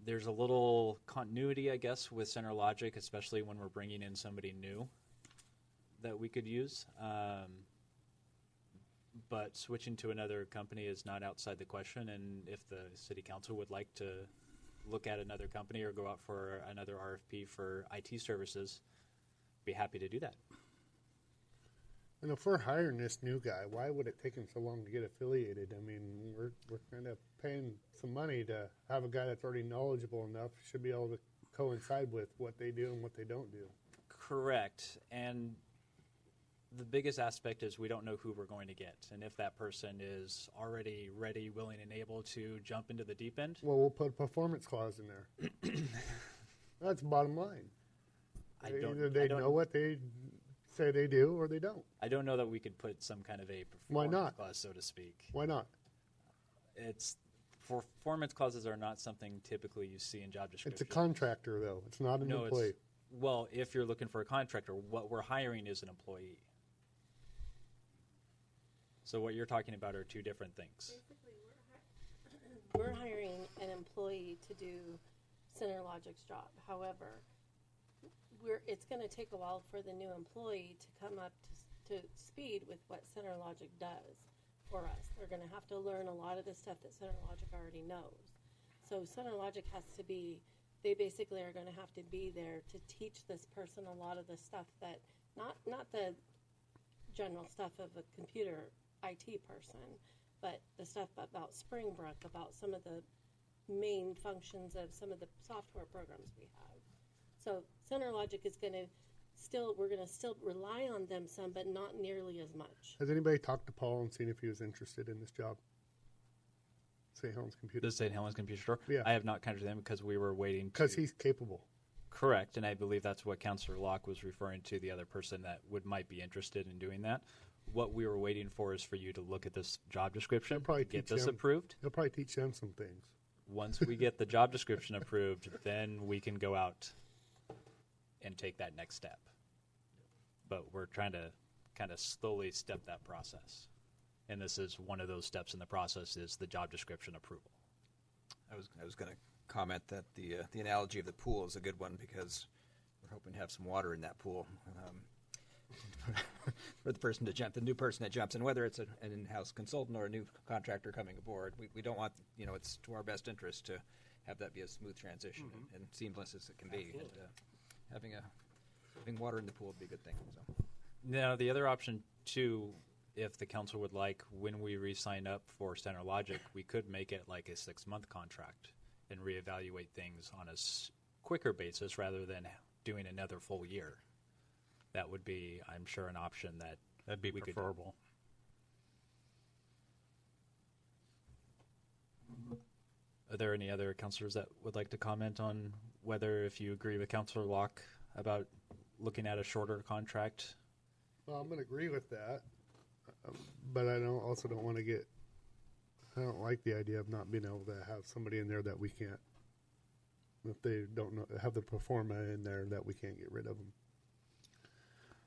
There's a little continuity, I guess, with CenterLogic, especially when we're bringing in somebody new that we could use. But switching to another company is not outside the question, and if the city council would like to look at another company or go out for another RFP for IT services, be happy to do that. And if we're hiring this new guy, why would it take him so long to get affiliated? I mean, we're kind of paying some money to have a guy that's already knowledgeable enough, should be able to coincide with what they do and what they don't do. Correct. And the biggest aspect is we don't know who we're going to get. And if that person is already ready, willing, and able to jump into the deep end. Well, we'll put a performance clause in there. That's the bottom line. Either they know what they say they do or they don't. I don't know that we could put some kind of a Why performance not? clause, so to speak. Why not? Performance clauses are not something typically you see in job descriptions. It's a contractor, though. It's not an employee. Well, if you're looking for a contractor, what we're hiring is an employee. So what you're talking about are two different things. Basically, we're hiring an employee to do CenterLogic's job. However, it's going to take a while for the new employee to come up to speed with what CenterLogic does for us. They're going to have to learn a lot of the stuff that CenterLogic already knows. So CenterLogic has to be, they basically are going to have to be there to teach this person a lot of the stuff that, not the general stuff of a computer IT person, but the stuff about Springbrook, about some of the main functions of some of the software programs we have. So CenterLogic is going to we're going to still rely on them some, but not nearly as much. Has anybody talked to Paul and seen if he was interested in this job? St. Helens Computer. The St. Helens Computer Store? Yeah. I have not contacted them because we were waiting. Because he's capable. Correct, and I believe that's what Councillor Locke was referring to, the other person that might be interested in doing that. What we were waiting for is for you to look at this job description, get this approved. He'll probably teach them some things. Once we get the job description approved, then we can go out and take that next step. But we're trying to kind of slowly step that process. And this is one of those steps in the process, is the job description approval. I was going to comment that the analogy of the pool is a good one, because we're hoping to have some water in that pool for the new person that jumps in, whether it's an in-house consultant or a new contractor coming aboard. We don't want, it's to our best interest to have that be a smooth transition and seamless as it can be. And, having water in the pool would be a good thing. So. Now, the other option too, if the council would like, when we re-sign up for CenterLogic, we could make it like a 6-month contract and reevaluate things on a quicker basis rather than doing another full year. That would be, I'm sure, an option that'd be Are there any other counselors that would like to comment on whether, if you agree with Counselor Locke about looking at a shorter contract? Well, I'm going to agree with that, but I also don't want to get. I don't like the idea of not being able to have somebody in there that we can't. If they don't know, have the performer in there that we can't get rid of them.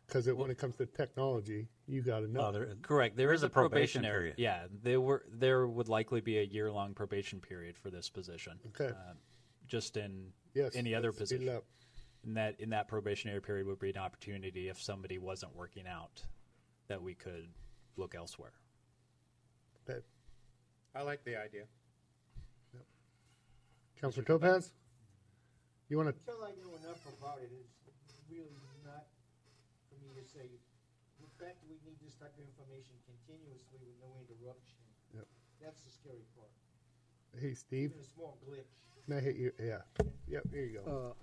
Because when it comes to technology, you got to know. Correct. There is a probation probationary. period. Yeah, there would likely be a year-long probation period for this position. Okay. Just in Yes, any other let's speed it position. up. In that probationary period would be an opportunity if somebody wasn't working out, that we could look elsewhere. Okay. I like the idea. Councilor Topaz, you want to? Until I know enough about it, it's really not for me to say. The fact that we need this type of information continuously with no interruption, Yep. that's the scary part. Hey, Steve. Even a small glitch. Can I hit you? Yeah. Yep. Here you go.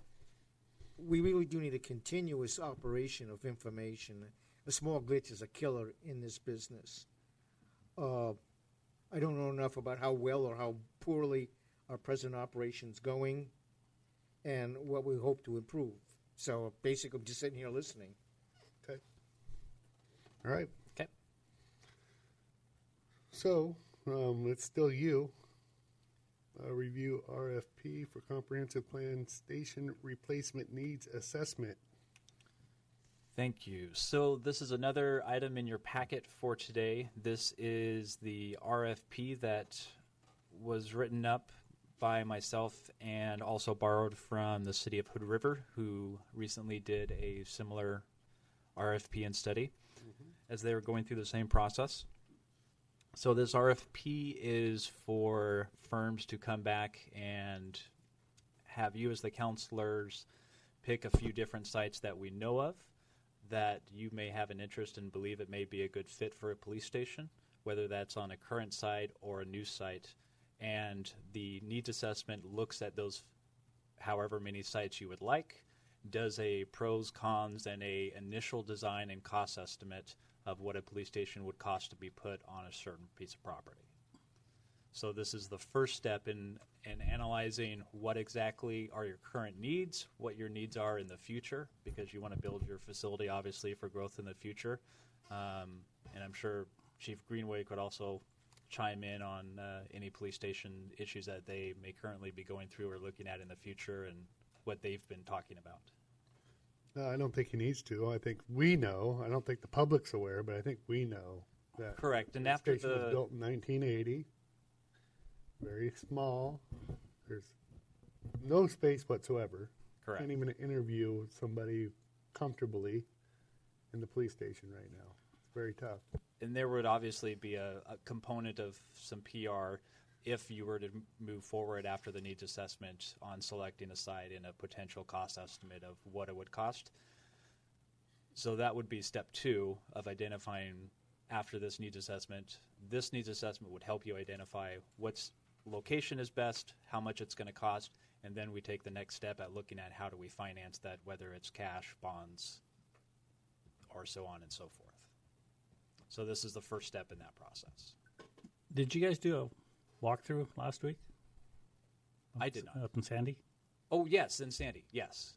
We really do need a continuous operation of information. A small glitch is a killer in this business. I don't know enough about how well or how poorly our present operation's going and what we hope to improve. So basically, I'm just sitting here listening. Okay. All right. Okay. So it's still you. Review RFP for comprehensive plan station replacement needs assessment. Thank you. So this is another item in your packet for today. This is the RFP that was written up by myself and also borrowed from the city of Hood River, who recently did a similar RFP and study as they were going through the same process. So this RFP is for firms to come back and have you as the counselors pick a few different sites that we know of that you may have an interest and believe it may be a good fit for a police station, whether that's on a current site or a new site. And the needs assessment looks at those however many sites you would like, does a pros, cons, and a initial design and cost estimate of what a police station would cost to be put on a certain piece of property. So this is the first step in analyzing what exactly are your current needs, what your needs are in the future, because you want to build your facility, obviously, for growth in the future. And I'm sure Chief Greenway could also chime in on any police station issues that they may currently be going through or looking at in the future and what they've been talking about. I don't think he needs to. I think we know. I don't think the public's aware, but I think we know that. Correct. And the after station was built in 1980. Very small. There's no space whatsoever. Correct. Can't even interview somebody comfortably in the police station right now. It's very tough. And there would obviously be a component of some PR if you were to move forward after the needs assessment on selecting a site and a potential cost estimate of what it would cost. So that would be step 2 of identifying after this needs assessment. This needs assessment would help you identify what's location is best, how much it's going to cost, and then we take the next step at looking at how do we finance that, whether it's cash, bonds, or so on and so forth. So this is the first step in that process. Did you guys do a walkthrough last week? I did not. Up in Sandy? Oh, yes, in Sandy, yes.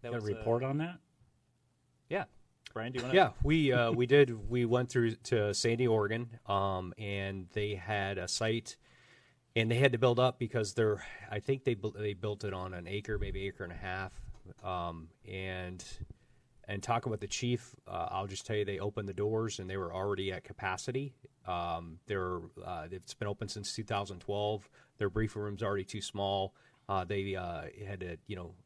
That Got a was report on that? Yeah. Brian, do you want to? Yeah, we did. We went through to Sandy, Oregon, and they had a site, and they had to build up because I think they built it on an acre, maybe acre and a half, and talking with the chief, I'll just tell you they opened the doors and they were already at capacity. It's been open since 2012. Their briefing room's already too small. They had to,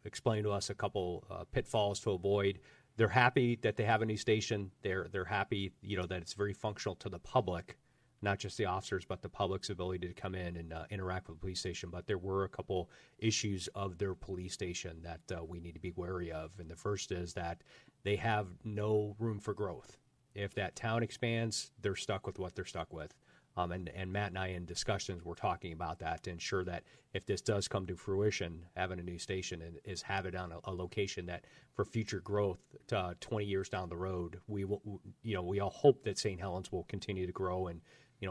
explain to us a couple pitfalls to avoid. They're happy that they have a new station. They're happy, that it's very functional to the public, not just the officers, but the public's ability to come in and interact with the police station. But there were a couple issues of their police station that we need to be wary of. And the first is that they have no room for growth. If that town expands, they're stuck with what they're stuck with. And Matt and I in discussions were talking about that to ensure that if this does come to fruition, having a new station is have it on a location that for future growth 20 years down the road, we all hope that St. Helens will continue to grow and,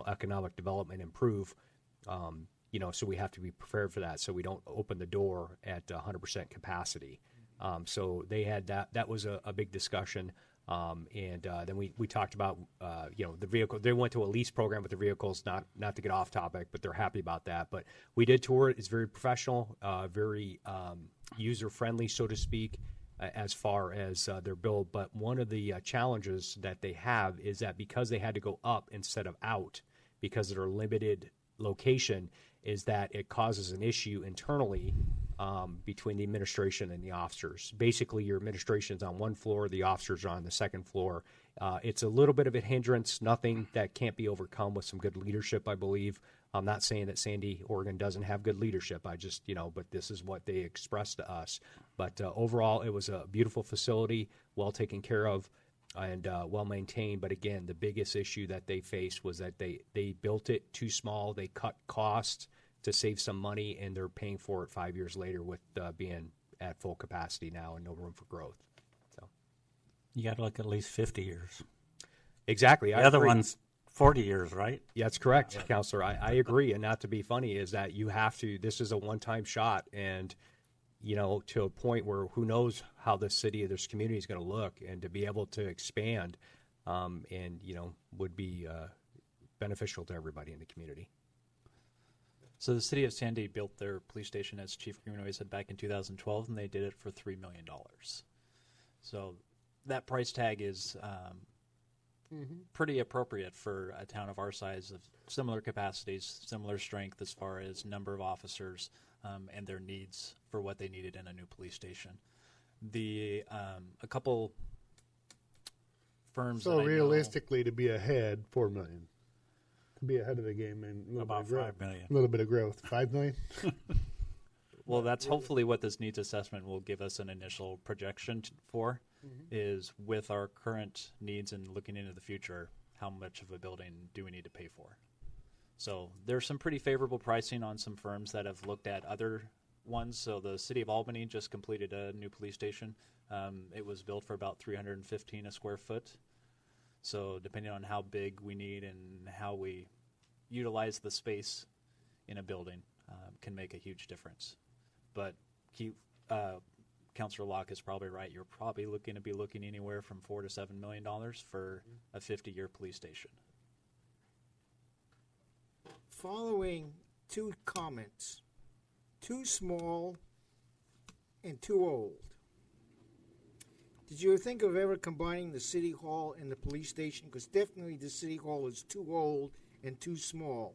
economic development improve. so we have to be prepared for that, so we don't open the door at 100% capacity. So they had that was a big discussion. And then we talked about, the vehicle. They went to a lease program with the vehicles, not to get off topic, but they're happy about that. But we did tour it. It's very professional, very user-friendly, so to speak, as far as their build. But one of the challenges that they have is that because they had to go up instead of out, because of their limited location, is that it causes an issue internally between the administration and the officers. Basically, your administration is on one floor, the officers are on the second floor. It's a little bit of a hindrance, nothing that can't be overcome with some good leadership, I believe. I'm not saying that Sandy, Oregon doesn't have good leadership. I just, but this is what they expressed to us. But overall, it was a beautiful facility, well taken care of, and well maintained. But again, the biggest issue that they faced was that they built it too small. They cut costs to save some money, and they're paying for it 5 years later with being at full capacity now and no room for growth. So You got to look at least 50 years. Exactly. The other one's 40 years, right? Yeah, that's correct, Counselor. I agree. And not to be funny is that you have to, this is a one-time shot, and, to a point where who knows how this city or this community is going to look, and to be able to expand would be beneficial to everybody in the community. So the city of Sandy built their police station, as Chief Greenaway said, back in 2012, and they did it for $3 million. So that price tag is pretty appropriate for a town of our size, of similar capacities, similar strength as far as number of officers and their needs for what they needed in a new police station. A couple firms. So realistically, to be ahead, $4 million. To be ahead of the game and a little About bit of growth. $5 million. A little bit of growth. $5 million. Well, that's hopefully what this needs assessment will give us an initial projection for, is with our current needs and looking into the future, how much of a building do we need to pay for? So there's some pretty favorable pricing on some firms that have looked at other ones. So the city of Albany just completed a new police station. It was built for about $315 a square foot. So depending on how big we need and how we utilize the space in a building can make a huge difference. But Councilor Locke is probably right. You're probably looking anywhere from $4 to $7 million for a 50-year police station. Following two comments, too small and too old. Did you think of ever combining the city hall and the police station? Because definitely the city hall is too old and too small.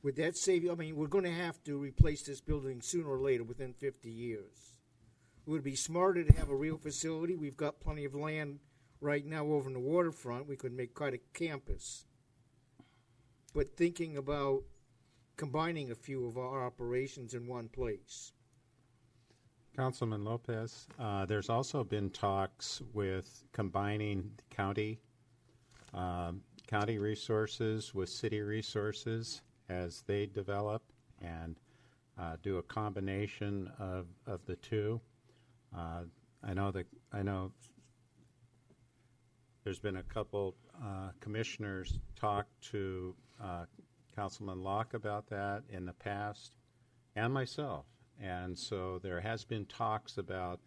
Would that save you? I mean, we're going to have to replace this building sooner or later within 50 years. It would be smarter to have a real facility. We've got plenty of land right now over in the waterfront. We could make quite a campus. But thinking about combining a few of our operations in one place. Councilman Lopez, there's also been talks with combining county resources with city resources as they develop, and do a combination of the two. I know there's been a couple commissioners talk to Councilman Locke about that in the past, and myself. And so there has been talks about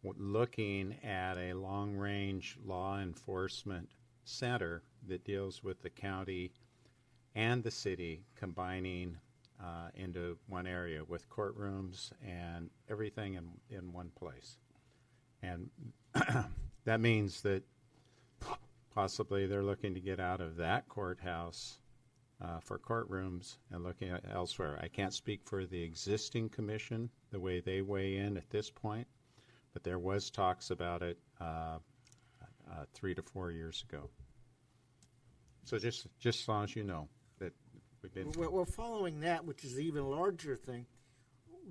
looking at a long-range law enforcement center that deals with the county and the city combining into one area with courtrooms and everything in one place. And that means that possibly they're looking to get out of that courthouse for courtrooms and looking at elsewhere. I can't speak for the existing commission, the way they weigh in at this point, but there was talks about it 3 to 4 years ago. So just as long as you know that we've been... Well, following that, which is the even larger thing,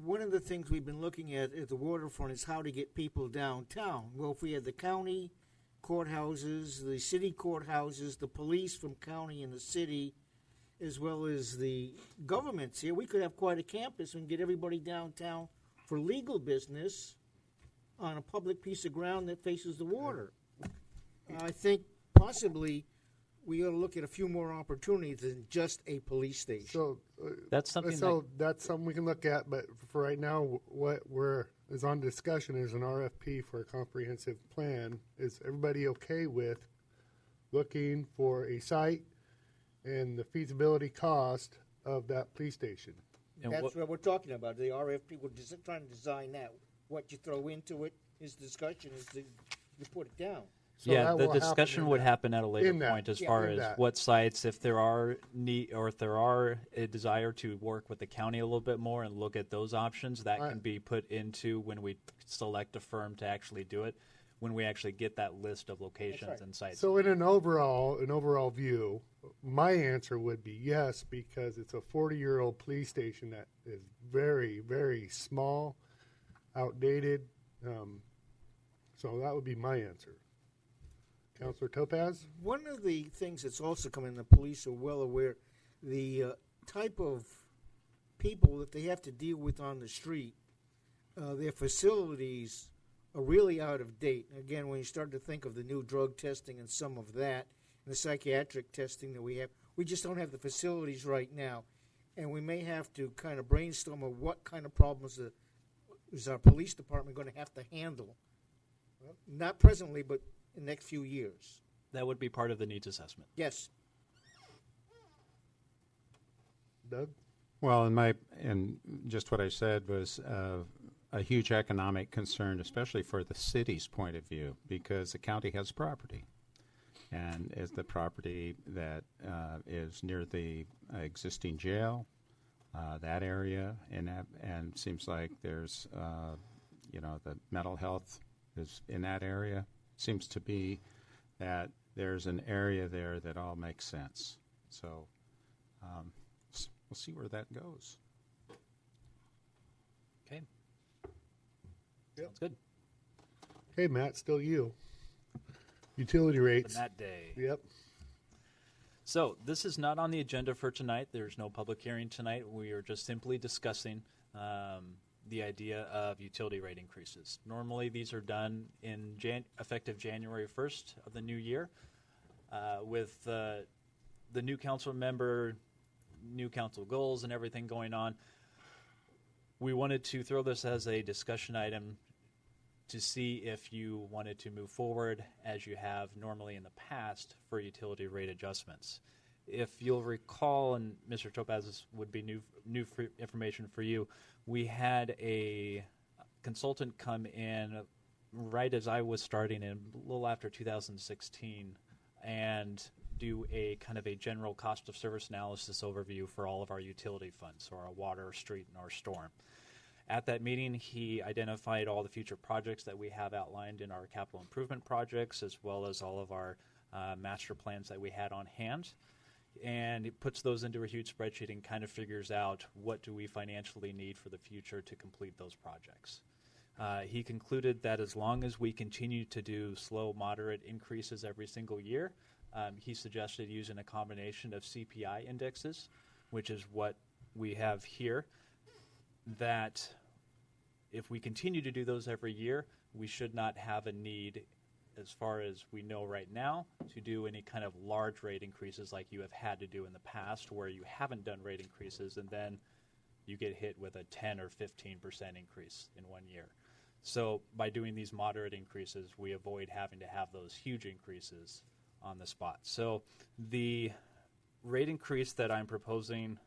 one of the things we've been looking at the waterfront is how to get people downtown. Well, if we had the county courthouses, the city courthouses, the police from county and the city, as well as the governments here, we could have quite a campus and get everybody downtown for legal business on a public piece of ground that faces the water. I think possibly we ought to look at a few more opportunities than just a police station. So That's something that's something we can look at. But for right now, what is on discussion is an RFP for a comprehensive plan. Is everybody okay with looking for a site and the feasibility cost of that police station? And That's what we're talking about. The RFP. We're just trying to design that. What you throw into it is discussion. Is you put it down. So yeah, that the will happen discussion would happen at a later in that. point as Yeah, far in as that. what sites, if there are need or if there are a desire to work with the county a little bit more and look at those options, that can be put into when we select a firm to actually do it, when we actually get that list of locations and sites. So in an overall view, my answer would be yes, because it's a 40-year-old police station that is very, very small, outdated. So that would be my answer. Councilor Topaz? One of the things that's also coming, the police are well aware, the type of people that they have to deal with on the street, their facilities are really out of date. Again, when you start to think of the new drug testing and some of that, and the psychiatric testing that we have, we just don't have the facilities right now. And we may have to kind of brainstorm of what kind of problems is our police department going to have to handle. Not presently, but in the next few years. That would be part of the needs assessment. Yes. Doug? Well, and just what I said was a huge economic concern, especially for the city's point of view, because the county has property, and is the property that is near the existing jail, that area, and seems like there's the mental health is in that area. Seems to be that there's an area there that all makes sense. So we'll see where that goes. Okay. Yep. That's good. Okay, Matt, still you. Utility rates. That day. Yep. So this is not on the agenda for tonight. There's no public hearing tonight. We are just simply discussing the idea of utility rate increases. Normally, these are done in effective January 1st of the new year. With the new council member, new council goals, and everything going on, we wanted to throw this as a discussion item to see if you wanted to move forward as you have normally in the past for utility rate adjustments. If you'll recall, and Mr. Topaz, this would be new information for you, we had a consultant come in right as I was starting in a little after 2016 and do a kind of a general cost of service analysis overview for all of our utility funds, so our water, street, and our storm. At that meeting, he identified all the future projects that we have outlined in our capital improvement projects, as well as all of our master plans that we had on hand. And it puts those into a huge spreadsheet and kind of figures out what do we financially need for the future to complete those projects. He concluded that as long as we continue to do slow, moderate increases every single year, he suggested using a combination of CPI indexes, which is what we have here, that if we continue to do those every year, we should not have a need, as far as we know right now, to do any kind of large rate increases like you have had to do in the past, where you haven't done rate increases and then you get hit with a 10 or 15% increase in 1 year. So by doing these moderate increases, we avoid having to have those huge increases on the spot. So the rate increase that I'm proposing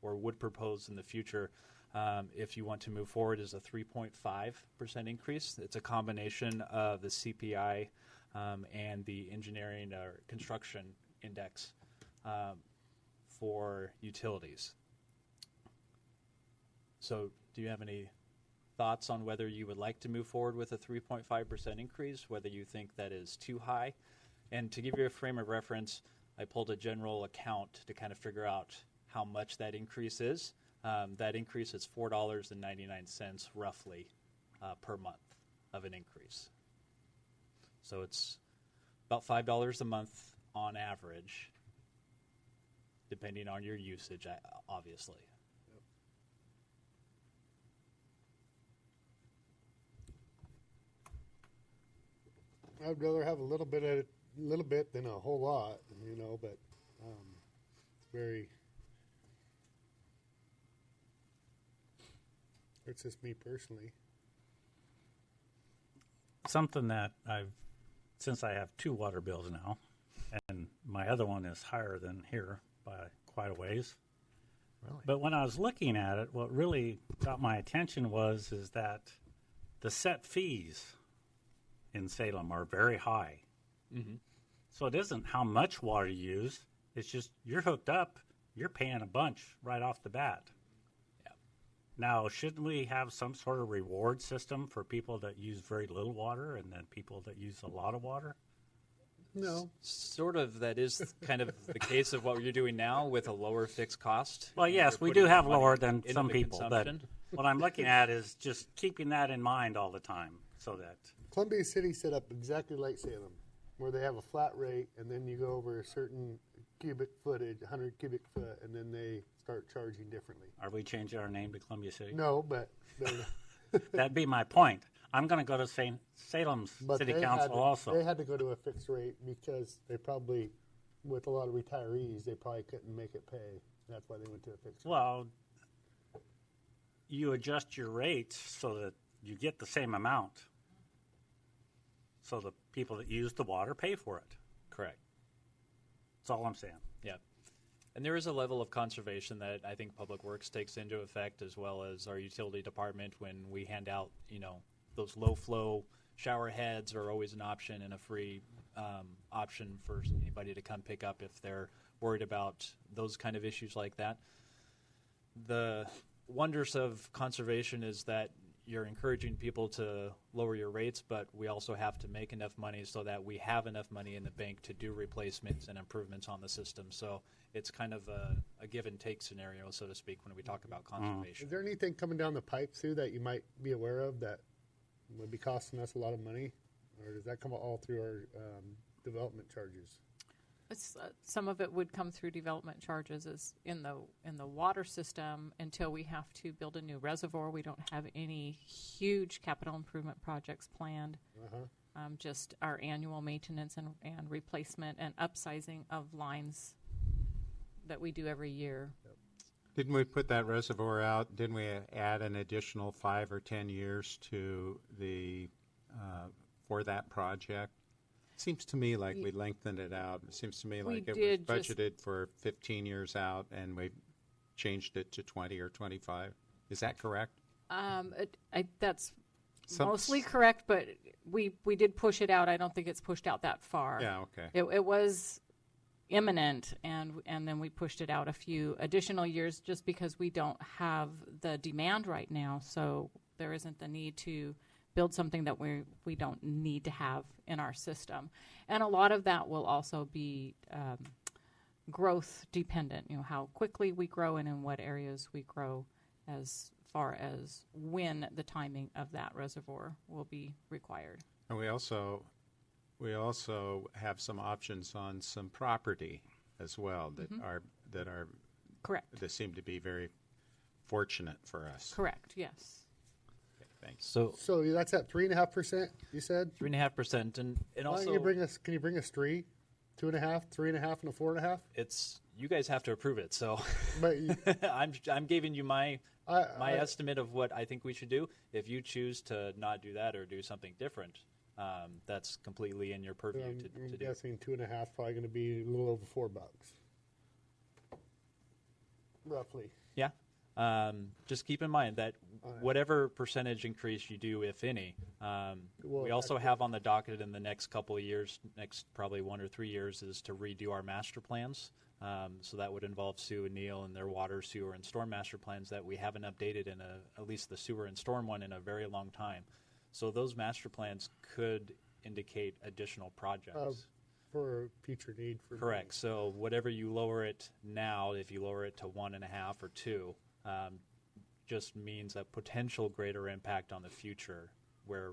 or would propose in the future, if you want to move forward, is a 3.5% increase. It's a combination of the CPI and the engineering or construction index for utilities. So do you have any thoughts on whether you would like to move forward with a 3.5% increase, whether you think that is too high? And to give you a frame of reference, I pulled a general account to kind of figure out how much that increase is. That increase is $4.99 roughly per month of an increase. So it's about $5 a month on average, depending on your usage, obviously. I'd rather have a little bit of little bit than a whole lot, you know, but it's very. It's just me personally. Something that since I have 2 water bills now, and my other one is higher than here by quite a ways. Really? But when I was looking at it, what really got my attention is that the set fees in Salem are very high. Mm-hmm. So it isn't how much water you use. It's just you're hooked up, you're paying a bunch right off the bat. Yeah. Now, shouldn't we have some sort of reward system for people that use very little water and then people that use a lot of water? No. Sort of. That is kind of the case of what you're doing now with a lower fixed cost. Well, yes, You're we do putting have money lower than into some the people, but consumption. what I'm looking at is just keeping that in mind all the time so that Columbia City set up exactly like Salem, where they have a flat rate, and then you go over a certain cubic footage, 100 cubic foot, and then they start charging differently. are we changing our name to Columbia City? No, but That'd be my point. I'm going to go to Salem's but City they Council had to, also. They had to go to a fixed rate because they probably, with a lot of retirees, they probably couldn't make it pay. That's why they went to a fixed rate. Well, you adjust your rates so that you get the same amount. So the people that use the water pay for it. Correct. That's all I'm saying. Yeah. And there is a level of conservation that I think Public Works takes into effect, as well as our utility department when we hand out, those low flow shower heads are always an option and a free option for anybody to come pick up if they're worried about those kind of issues like that. The wonders of conservation is that you're encouraging people to lower your rates, but we also have to make enough money so that we have enough money in the bank to do replacements and improvements on the system. So it's kind of a give and take scenario, so to speak, when we talk about conservation. Is there anything coming down the pipe, Sue, that you might be aware of that would be costing us a lot of money? Or does that come all through our development charges? Some of it would come through development charges as in the water system. Until we have to build a new reservoir, we don't have any huge capital improvement projects planned. Just our annual maintenance and replacement and upsizing of lines that we do every year. Didn't we put that reservoir out? Didn't we add an additional 5 or 10 years to the for that project? Seems to me like we lengthened it out. It seems to me like it was budgeted for 15 years out, and we changed it to 20 or 25. Is that correct? That's mostly correct, but we did push it out. I don't think it's pushed out that far. Yeah, okay. It was imminent, and then we pushed it out a few additional years just because we don't have the demand right now, so there isn't the need to build something that we don't need to have in our system. And a lot of that will also be growth dependent, how quickly we grow and in what areas we grow as far as when the timing of that reservoir will be required. And we also have some options on some property as well that are correct. That seem to be very fortunate for us. Correct. Yes. Thanks. So that's at 3.5%. You said 3.5%, and also can you bring us 3, 2.5, 3.5, and a 4.5? It's you guys have to approve it. So, but I'm giving you my estimate of what I think we should do. If you choose to not do that or do something different, that's completely in your purview I'm to do. guessing 2.5 probably going to be a little over $4, roughly. Yeah. Just keep in mind that whatever percentage increase you do, if any, we also have on the docket in the next couple of years, next probably 1 or 3 years, is to redo our master plans. So that would involve Sue and Neil and their water, sewer, and storm master plans that we haven't updated in at least the sewer and storm one in a very long time. So those master plans could indicate additional projects. For future need. Correct. So whatever you lower it now, if you lower it to 1.5 or 2, just means a potential greater impact on the future, where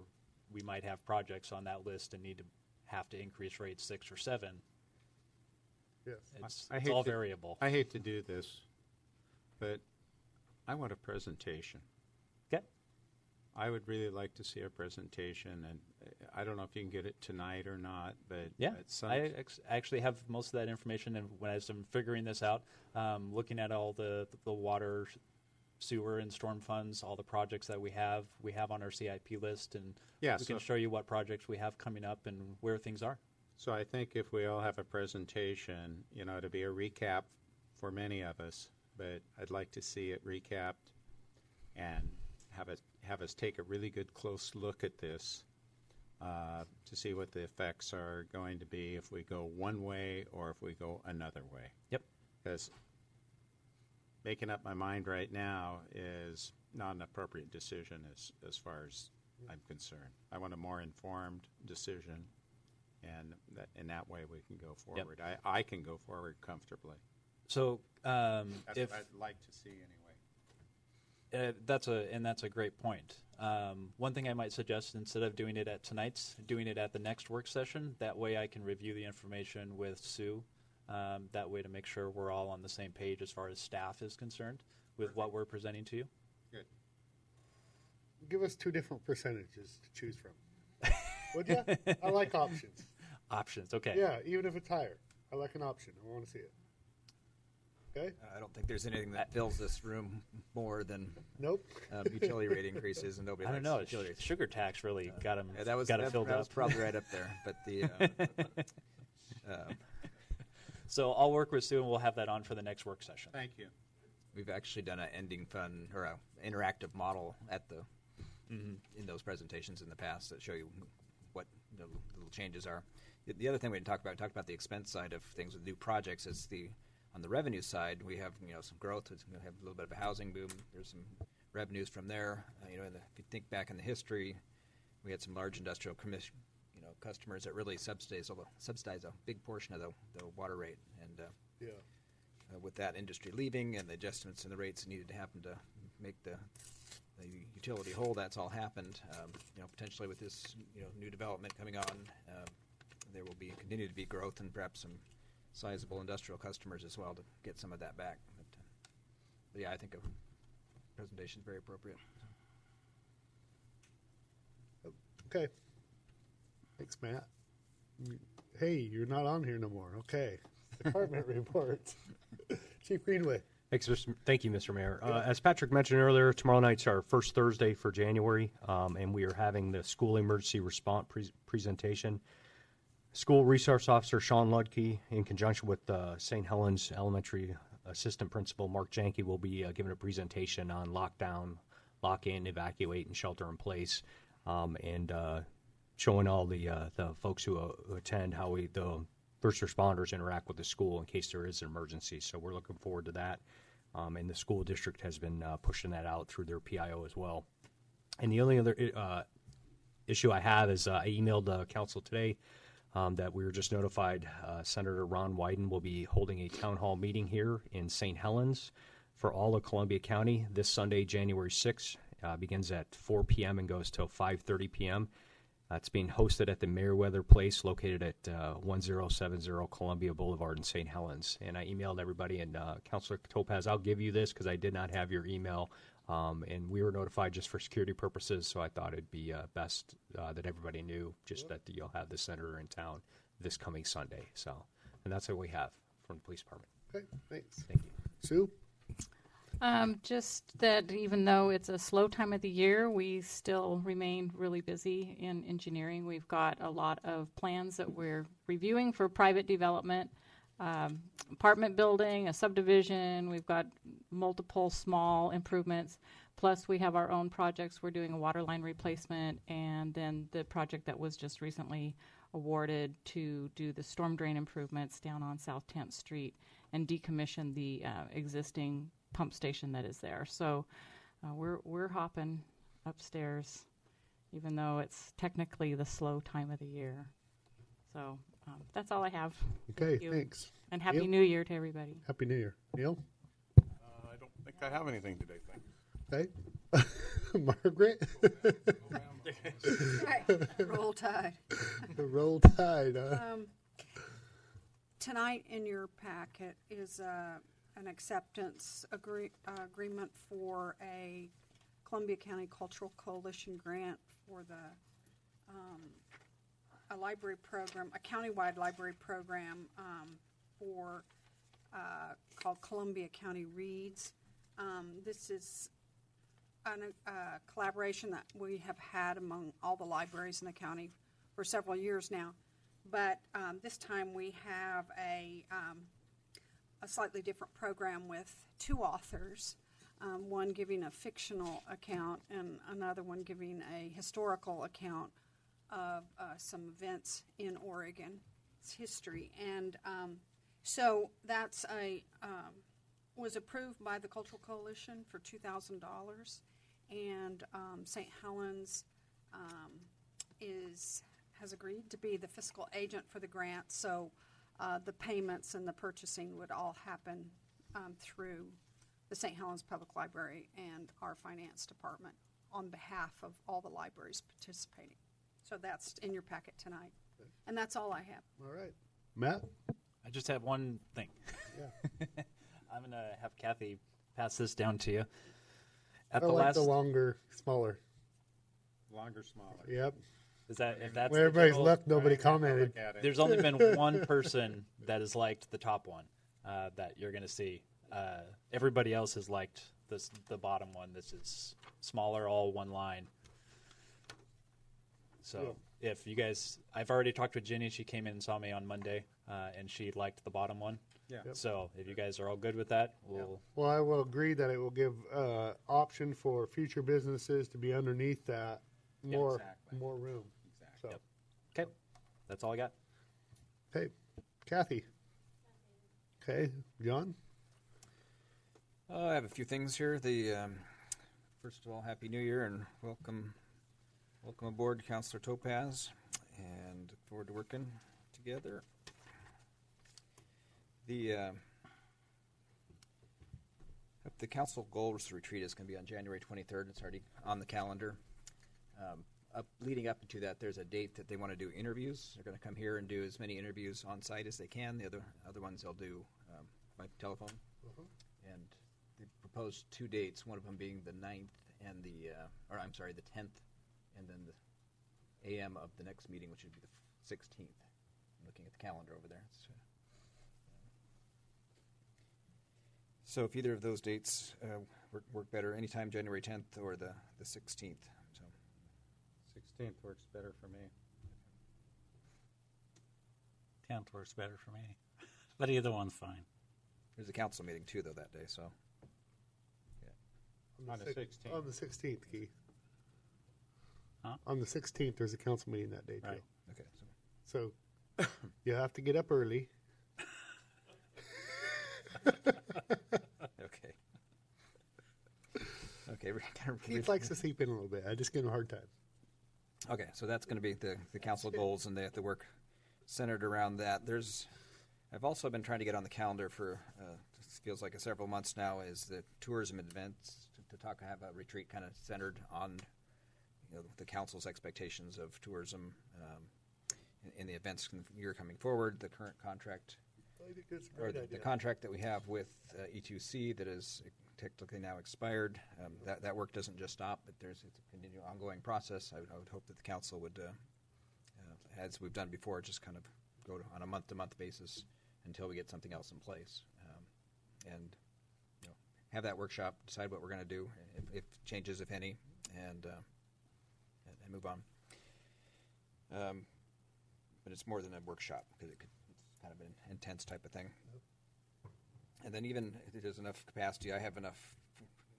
we might have projects on that list and have to increase rates 6 or 7. Yes, it's all variable. I hate to do this, but I want a presentation. Okay. I would really like to see a presentation, and I don't know if you can get it tonight or not, but Yeah, at some I actually have most of that information, and when as I'm figuring this out, looking at all the water, sewer, and storm funds, all the projects that we have on our CIP list, and Yeah, we so- can show you what projects we have coming up and where things are. So I think if we all have a presentation, to be a recap for many of us, but I'd like to see it recapped and have us take a really good close look at this to see what the effects are going to be if we go one way or if we go another way. Yep. Because making up my mind right now is not an appropriate decision as far as I'm concerned. I want a more informed decision, and in that way we can go forward. I can go forward comfortably. So That's if what I'd like to see anyway. that's a great point. One thing I might suggest, instead of doing it at tonight's, doing it at the next work session. That way I can review the information with Sue. That way to make sure we're all on the same page as far as staff is concerned with what we're presenting to you. Good. Give us 2 different percentages to choose from. Would you? I like options. Options, okay. Yeah, even if it's higher. I like an option. I want to see it. Okay? I don't think there's anything that fills this room more than Nope. Utility rate increases, and nobody I don't likes know. utility rates. Sugar tax really got them. That was filled up. was probably right up there. But the so I'll work with Sue, and we'll have that on for the next work session. Thank you. we've actually done an ending fund or a interactive model at the in those presentations in the past that show you what the little changes are. The other thing we talked about the expense side of things with new projects is on the revenue side, we have some growth. It's going to have a little bit of a housing boom. There's some revenues from there. If you think back in the history, we had some large industrial customers that really subsidize a big portion of the water rate. And with that industry leaving and the adjustments in the rates that needed to happen to make the utility whole, that's all happened. Potentially with this new development coming on, there will continue to be growth and perhaps some sizable industrial customers as well to get some of that back. But yeah, I think a presentation is very appropriate. Okay. Thanks, Matt. Hey, you're not on here no more. Okay. Department reports. Chief Greenway. Thank you, Mr. Mayor. As Patrick mentioned earlier, tomorrow night's our first Thursday for January, and we are having the school emergency response presentation. School Resource Officer Sean Ludke, in conjunction with St. Helens Elementary Assistant Principal Mark Janke, will be giving a presentation on lockdown, lock-in, evacuate, and shelter-in-place, and showing all the folks who attend how the first responders interact with the school in case there is an emergency. So we're looking forward to that. And the school district has been pushing that out through their PIO as well. And the only other issue I have is I emailed council today that we were just notified Senator Ron Wyden will be holding a town hall meeting here in St. Helens for all of Columbia County this Sunday, January 6th. Begins at 4 p.m. and goes till 5:30 p.m. It's being hosted at the Meriwether Place, located at 1070 Columbia Boulevard in St. Helens. And I emailed everybody, and Councilor Topaz, I'll give you this because I did not have your email, and we were notified just for security purposes, so I thought it'd be best that everybody knew just that you'll have the senator in town this coming Sunday. So, and that's what we have from the police department. Okay, thanks. Thank you. Sue? Just that even though it's a slow time of the year, we still remain really busy in engineering. We've got a lot of plans that we're reviewing for private development, apartment building, a subdivision. We've got multiple small improvements. Plus, we have our own projects. We're doing a water line replacement, and then the project that was just recently awarded to do the storm drain improvements down on South 10th Street and decommission the existing pump station that is there. So we're hopping upstairs, even though it's technically the slow time of the year. So that's all I have. Okay, Thank thanks. And Happy Neil? New Year to everybody. Happy New Year. Neil? I don't think I have anything today, thanks. Okay. Margaret? Roll Tide. Roll Tide. Tonight in your packet is an acceptance agreement for a Columbia County Cultural Coalition grant for a library program, a countywide library program for called Columbia County Reads. This is a collaboration that we have had among all the libraries in the county for several years now. But this time we have a slightly different program with two authors, one giving a fictional account and another one giving a historical account of some events in Oregon. It's history. And so that's was approved by the Cultural Coalition for $2,000. And St. Helens has agreed to be the fiscal agent for the grant, so the payments and the purchasing would all happen through the St. Helens Public Library and our finance department on behalf of all the libraries participating. So that's in your packet tonight. And that's all I have. All right. Matt? I just have one thing. Yeah. I'm going to have Kathy pass this down to you. I like the longer, smaller. Longer, smaller. Yep. Is that if that's Where the everybody's general- looked, nobody commented. There's only been one person that has liked the top one that you're going to see. Everybody else has liked the bottom one. This is smaller, all one line. So if you guys, I've already talked with Jenny. She came in and saw me on Monday, and she liked the bottom one. Yeah. Yep. So if you guys are all good with that, we'll. Well, I will agree that it will give option for future businesses to be underneath that more room. Exactly. Yep. Okay, that's all I got. Okay, Kathy. Okay, John. I have a few things here. First of all, Happy New Year and welcome aboard, Councilor Topaz, and look forward to working together. The council goals retreat is going to be on January 23rd. It's already on the calendar. Leading up to that, there's a date that they want to do interviews. They're going to come here and do as many interviews on site as they can. The other ones they'll do by telephone. And they proposed two dates. One of them being the 9th and the 10th, and then the AM of the next meeting, which would be the 16th. I'm looking at the calendar over there. So if either of those dates work better, anytime January 10th or the 16th. So 16th works better for me. 10th works better for me. But either one's fine. There's a council meeting too, though, that day. So On the 16th. On the 16th, Keith. Huh? On the 16th, there's a council meeting that day, too. Right. Okay. So you have to get up early. Okay. Okay. Keith likes to sleep in a little bit. I just give him a hard time. Okay, so that's going to be the council goals, and they have to work centered around that. I've also been trying to get on the calendar for this feels like several months now. Is the tourism events to have a retreat kind of centered on the council's expectations of tourism in the events from the year coming forward. The current contract. I think that's a Or great the idea. contract that we have with E2C that is technically now expired. That work doesn't just stop, but it's a continuing ongoing process. I would hope that the council would, as we've done before, just kind of go on a month-to-month basis until we get something else in place, and have that workshop, decide what we're going to do, if changes, if any, and move on. But it's more than a workshop because it's kind of an intense type of thing. And then even if there's enough capacity, I have enough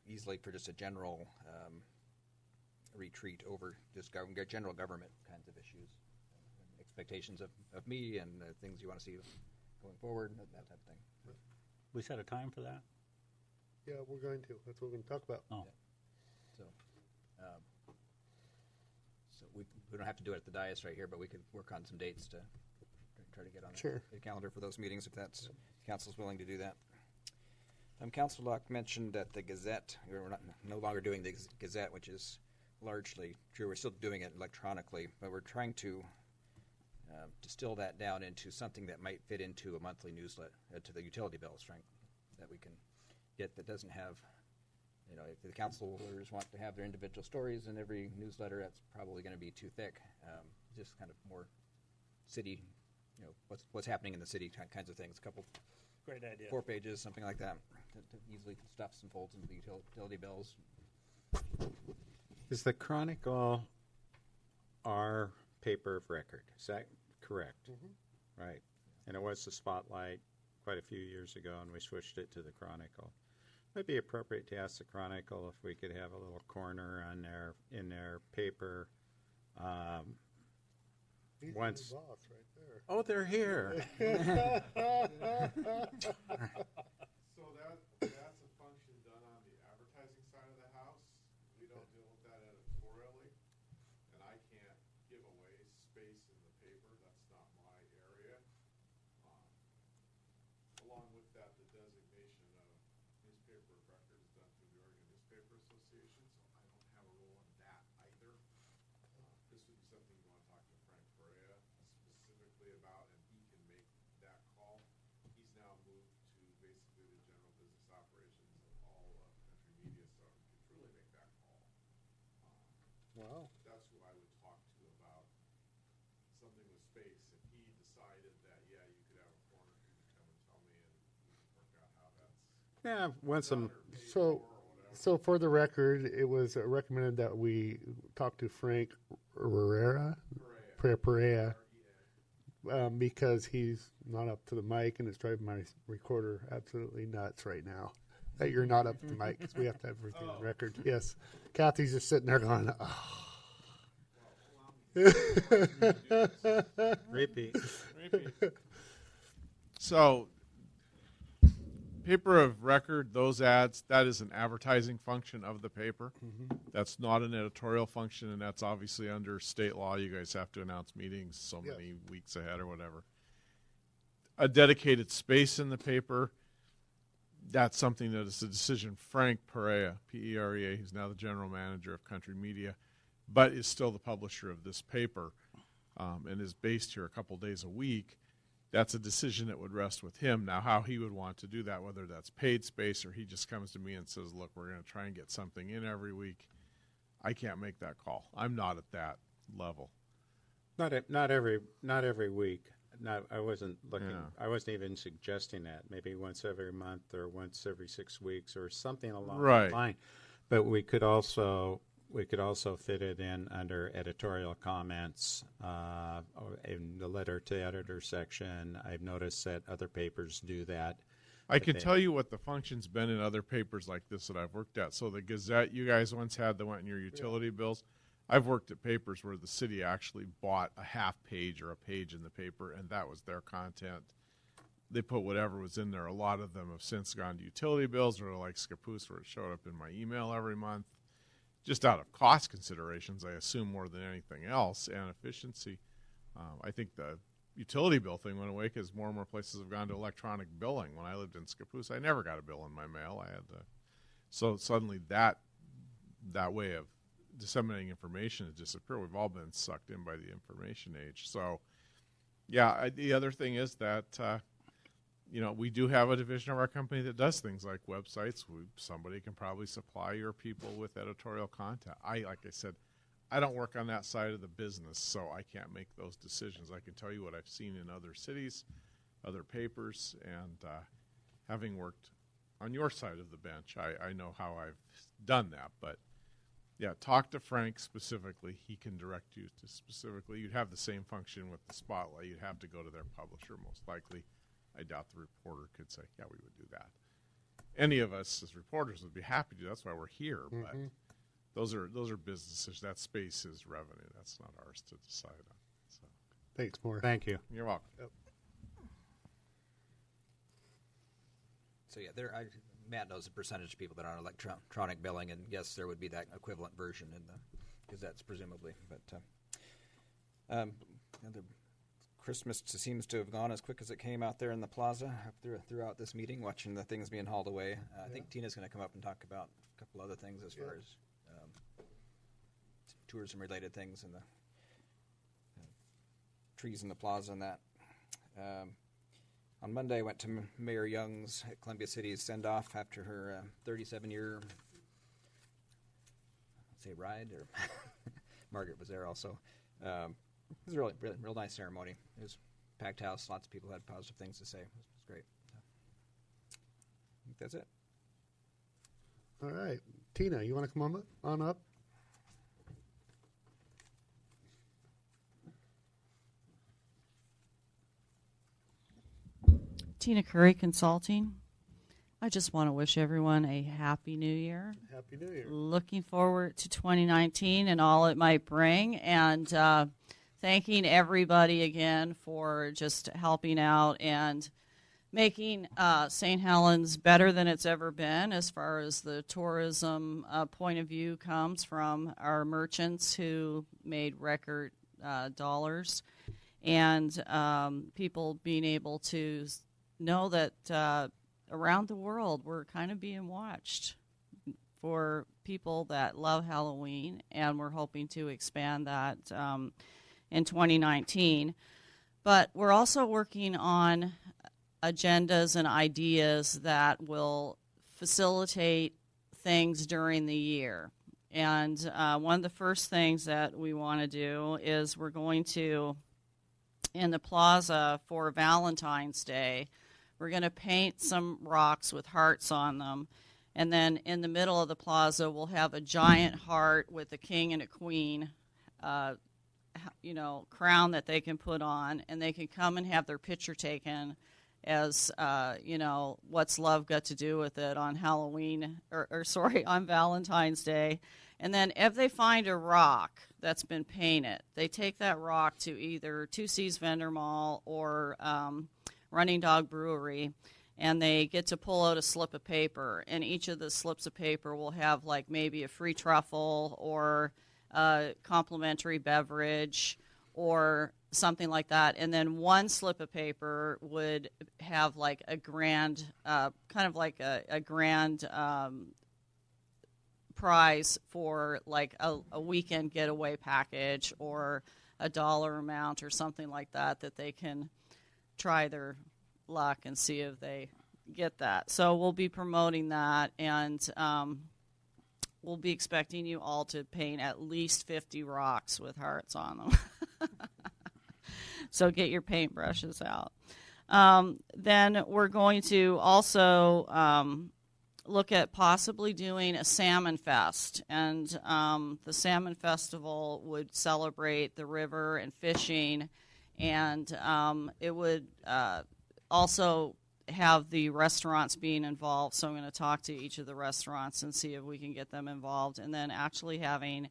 easily for just a general retreat over just general government kinds of issues, expectations of me and things you want to see going forward, that type of thing. We set a time for that? Yeah, we're going to. That's what we're going to talk about. Oh. Yeah. So we don't have to do it at the dais right here, but we could work on some dates to try to get on the calendar for those meetings if that's council's willing to do that. Councilor Locke mentioned that the Gazette, we're no longer doing the Gazette, which is largely true. We're still doing it electronically, but we're trying to distill that down into something that might fit into a monthly newsletter to the utility bills, that we can get that doesn't have You know, if the councilors want to have their individual stories in every newsletter, that's probably going to be too thick. Just kind of more city, you know, what's happening in the city kinds of things. A couple, great idea. 4 pages, something like that. That easily stuffs and folds into the utility bills. Is the Chronicle our paper of record? Is that correct? Right. And it was the Spotlight quite a few years ago, and we switched it to the Chronicle. It might be appropriate to ask the Chronicle if we could have a little corner on in their paper. He's Once. the boss right there. Oh, they're here. So that's a function done on the advertising side of the house. We don't deal with that editorially, and I can't give away space in the paper. That's not my area. Along with that, the designation of newspaper of record is done through the Oregon Newspaper Association, so I don't have a role in that either. This would be something you want to talk to Frank Perea specifically about, and he can make that call. He's now moved to basically the general business operations of all of Country Media, so he could truly make that call. Wow. That's who I would talk to about something with space. If he decided that, yeah, you could have a corner, he would come and tell me, and we could work out how that's Yeah, once some. So for the record, it was recommended that we talk to Frank Perea, because he's not up to the mic, and it's driving my recorder absolutely nuts right now. That you're not up to the mic, because we have to have everything on record. Yes, Kathy's just sitting there going, Repeat. So, paper of record, those ads, that is an advertising function of the paper. That's not an editorial function, and that's obviously under state law. You guys have to announce meetings so many weeks ahead or whatever. A dedicated space in the paper, that's something that is a decision. Frank Perea, P-E-R-E-A, who's now the general manager of Country Media, but is still the publisher of this paper, and is based here a couple days a week. That's a decision that would rest with him. Now, how he would want to do that, whether that's paid space or he just comes to me and says, look, we're going to try and get something in every week, I can't make that call. I'm not at that level. Not every week. I wasn't looking. Yeah. I wasn't even suggesting that. Maybe once every month or once every 6 weeks or something along Right. that line. But we could also fit it in under editorial comments in the letter to editor section. I've noticed that other papers do that. I can tell you what the function's been in other papers like this that I've worked at. So the Gazette you guys once had that went in your utility bills, I've worked at papers where the city actually bought a half page or a page in the paper, and that was their content. They put whatever was in there. A lot of them have since gone to utility bills, or like Scappoose, where it showed up in my email every month. Just out of cost considerations, I assume, more than anything else, and efficiency. I think the utility bill thing went away because more and more places have gone to electronic billing. When I lived in Scappoose, I never got a bill in my mail. I had to, so suddenly that way of disseminating information has disappeared. We've all been sucked in by the information age. So, yeah, the other thing is that we do have a division of our company that does things like websites. Somebody can probably supply your people with editorial content. Like I said, I don't work on that side of the business, so I can't make those decisions. I can tell you what I've seen in other cities, other papers, and having worked on your side of the bench, I know how I've done that. But, yeah, talk to Frank specifically. He can direct you to specifically. You'd have the same function with the Spotlight. You'd have to go to their publisher most likely. I doubt the reporter could say, yeah, we would do that. Any of us as reporters would be happy to. That's why we're here. But those are businesses. That space is revenue. That's not ours to decide on. So. Thanks, Maura. Thank you. You're welcome. Yep. So yeah, Matt knows the percentage of people that are on electronic billing, and yes, there would be that equivalent version in the Gazettes, presumably. But the Christmas seems to have gone as quick as it came out there in the plaza throughout this meeting, watching the things being hauled away. I think Tina's going to come up and talk about a couple other things as far as tourism-related things and the trees in the plaza and that. On Monday, I went to Mayor Young's at Columbia City's send-off after her 37-year say ride, or Margaret was there also. It was a real nice ceremony. It was a packed house. Lots of people had positive things to say. It was great. I think that's it. All right. Tina, you want to come on up? Tina Curry Consulting. I just want to wish everyone a happy new year. Happy New Year. Looking forward to 2019 and all it might bring, and thanking everybody again for just helping out and making St. Helens better than it's ever been as far as the tourism point of view comes from our merchants who made record dollars, and people being able to know that around the world we're kind of being watched for people that love Halloween, and we're hoping to expand that in 2019. But we're also working on agendas and ideas that will facilitate things during the year. And one of the first things that we want to do is we're going to, in the plaza for Valentine's Day, we're going to paint some rocks with hearts on them. And then in the middle of the plaza, we'll have a giant heart with a king and a queen, crown that they can put on, and they can come and have their picture taken as, what's love got to do with it on Halloween, on Valentine's Day. And then if they find a rock that's been painted, they take that rock to either 2 C's Vendor Mall or Running Dog Brewery, and they get to pull out a slip of paper, and each of the slips of paper will have like maybe a free truffle or a complimentary beverage or something like that. And then one slip of paper would have like a grand, a grand prize for like a weekend getaway package or a dollar amount or something like that they can try their luck and see if they get that. So we'll be promoting that, and we'll be expecting you all to paint at least 50 rocks with hearts on them. So get your paintbrushes out. Then we're going to also look at possibly doing a salmon fest, and the salmon festival would celebrate the river and fishing, and it would also have the restaurants being involved. So I'm going to talk to each of the restaurants and see if we can get them involved, and then actually having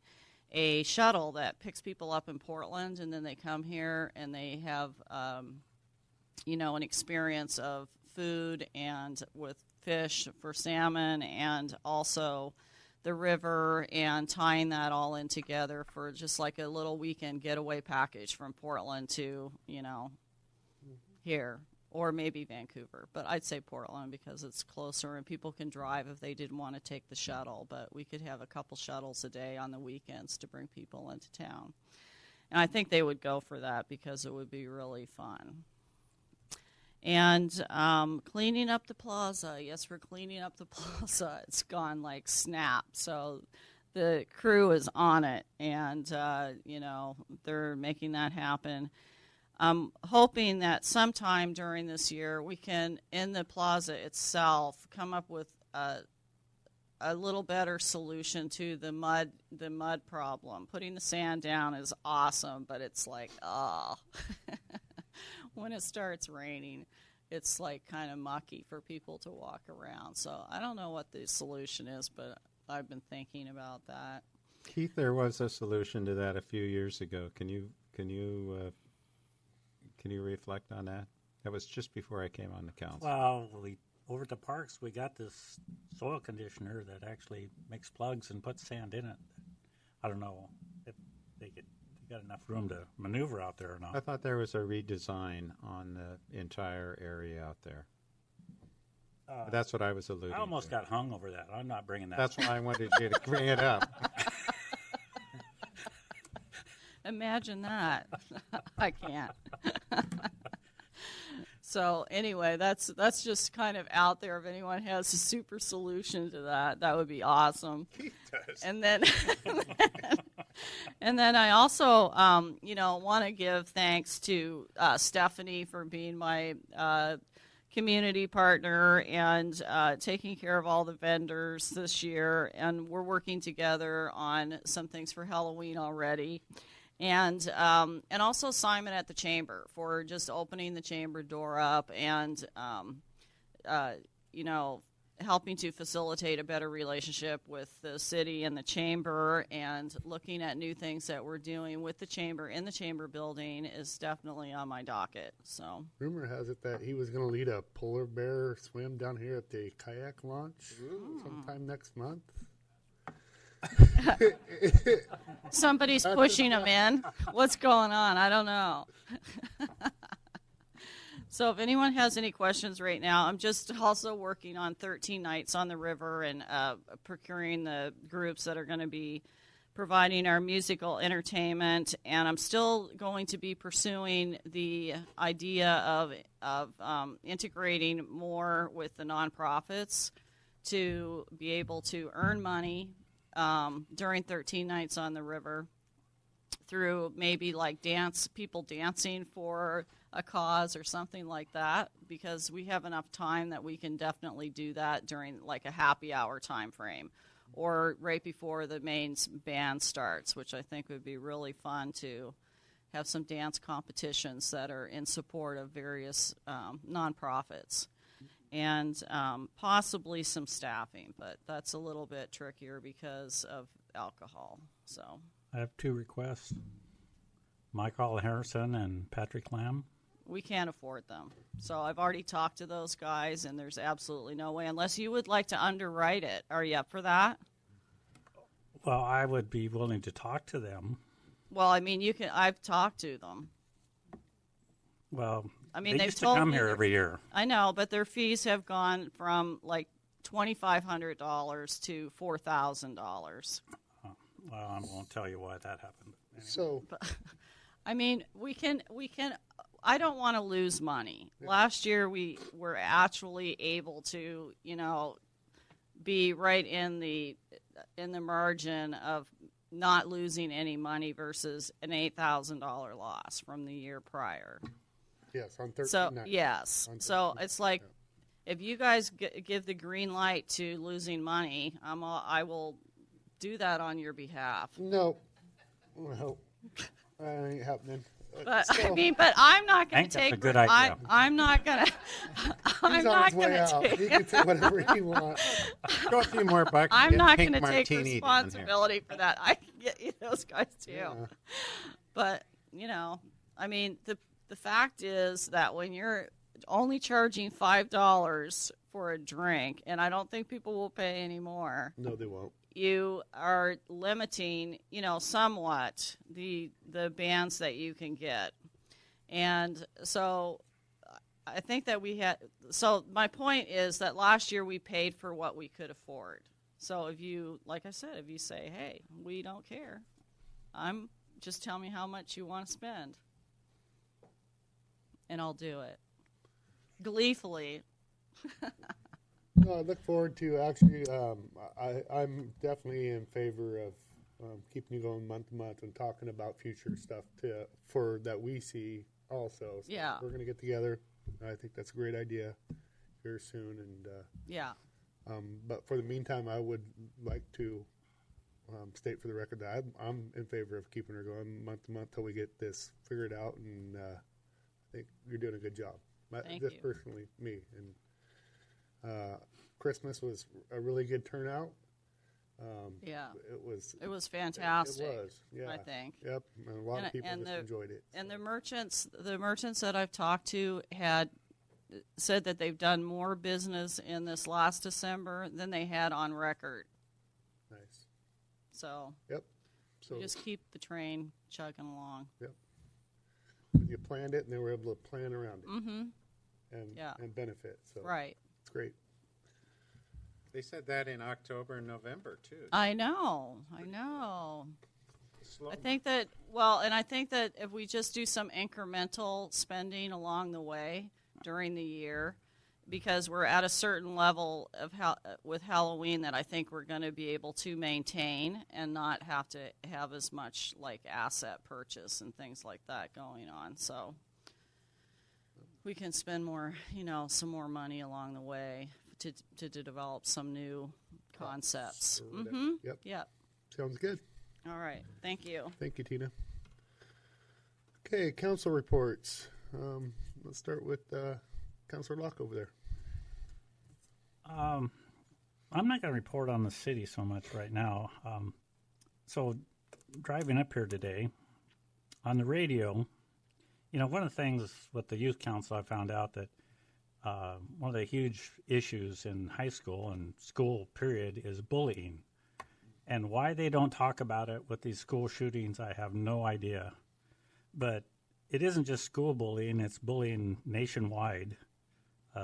a shuttle that picks people up in Portland, and then they come here and they have an experience of food and with fish for salmon, and also the river, and tying that all in together for just like a little weekend getaway package from Portland to here, or maybe Vancouver, but I'd say Portland because it's closer and people can drive if they didn't want to take the shuttle. But we could have a couple shuttles a day on the weekends to bring people into town, and I think they would go for that because it would be really fun. And cleaning up the plaza. Yes, we're cleaning up the plaza. It's gone like snap. So the crew is on it, and, they're making that happen. I'm hoping that sometime during this year we can, in the plaza itself, come up with a little better solution to the mud problem. Putting the sand down is awesome, but it's like, when it starts raining, it's like kind of mucky for people to walk around. So I don't know what the solution is, but I've been thinking about that. Keith, there was a solution to that a few years ago. Can you reflect on that? That was just before I came on the council. Well, over at the parks, we got this soil conditioner that actually makes plugs and puts sand in it. I don't know if they got enough room to maneuver out there or not. I thought there was a redesign on the entire area out there. That's what I was alluding to. I almost got hung over that. I'm not bringing that. That's why I wanted you to bring it up. Imagine that. I can't. So anyway, that's just kind of out there. If anyone has a super solution to that, that would be awesome. And then, and then I also, want to give thanks to Stephanie for being my community partner and taking care of all the vendors this year. And we're working together on some things for Halloween already. And also Simon at the Chamber for just opening the chamber door up and, helping to facilitate a better relationship with the city and the chamber, and looking at new things that we're doing with the chamber in the chamber building is definitely on my docket. So rumor has it that he was going to lead a polar bear swim down here at the kayak launch sometime next month. Somebody's pushing him in. What's going on? I don't know. So if anyone has any questions right now, I'm just also working on 13 Nights on the River and procuring the groups that are going to be providing our musical entertainment. And I'm still going to be pursuing the idea of integrating more with the nonprofits to be able to earn money during 13 Nights on the River through maybe like people dancing for a cause or something like that, because we have enough time that we can definitely do that during like a happy hour time frame or right before the main band starts, which I think would be really fun to have some dance competitions that are in support of various nonprofits. And possibly some staffing, but that's a little bit trickier because of alcohol. So I have two requests: Michael Harrison and Patrick Lamb. we can't afford them. So I've already talked to those guys, and there's absolutely no way, unless you would like to underwrite it. Are you up for that? Well, I would be willing to talk to them. Well, I mean, you can. I've talked to them. Well, I mean, they they've used to told come me here every year. I know, but their fees have gone from like $2,500 to $4,000. Well, I won't tell you why that happened. Anyway. So, I mean, we can. I don't want to lose money. Yeah. Last year, we were actually able to, be right in the margin of not losing any money versus an $8,000 loss from the year prior. Yes, on 13 So nights. yes, so it's like, if you guys give the green light to losing money, I will do that on your behalf. No, well, that ain't happening. But but I'm not going to take. That's a good idea. I'm not going to. I'm not going to take. He can take whatever he wants. Go a few more bucks. I'm not going to Pink take martini responsibility for that. I can get you those guys too. Yeah. But I mean, the fact is that when you're only charging $5 for a drink, and I don't think people will pay any more. No, they won't. You are limiting, somewhat the bands that you can get. And so I think that so my point is that last year we paid for what we could afford. So if you, like I said, if you say, hey, we don't care, just tell me how much you want to spend. And I'll do it. Gleefully. No, I look forward to actually. I'm definitely in favor of keeping you going month to month and talking about future stuff for that we see also. So yeah, we're gonna get together. I think that's a great idea here soon, and yeah. But for the meantime, I would like to state for the record that I'm in favor of keeping her going month to month till we get this figured out, and I think you're doing a good job. Thank just you. Personally, me and. Christmas was a really good turnout. Yeah, it was fantastic. It was, yeah. I think. Yep, and a lot of people just enjoyed it. And the merchants that I've talked to had said that they've done more business in this last December than they had on record. Nice. So. Yep. So you just keep the train chugging along. Yep. You planned it, and they were able to plan around it. Mm-hmm. And benefit. So right. It's great. They said that in October and November, too. I know. Slow. I think that if we just do some incremental spending along the way during the year, because we're at a certain level of with Halloween that I think we're going to be able to maintain and not have to have as much like asset purchase and things like that going on. So we can spend more, some more money along the way to develop some new concepts. Mm-hmm. Yep. Yep. Sounds good. All right. Thank you. Thank you, Tina. Okay, council reports. Let's start with Councilor Locke over there. I'm not going to report on the city so much right now. So driving up here today, on the radio, one of the things with the youth council I found out that one of the huge issues in high school and school period is bullying. And why they don't talk about it with these school shootings, I have no idea. But it isn't just school bullying, it's bullying nationwide,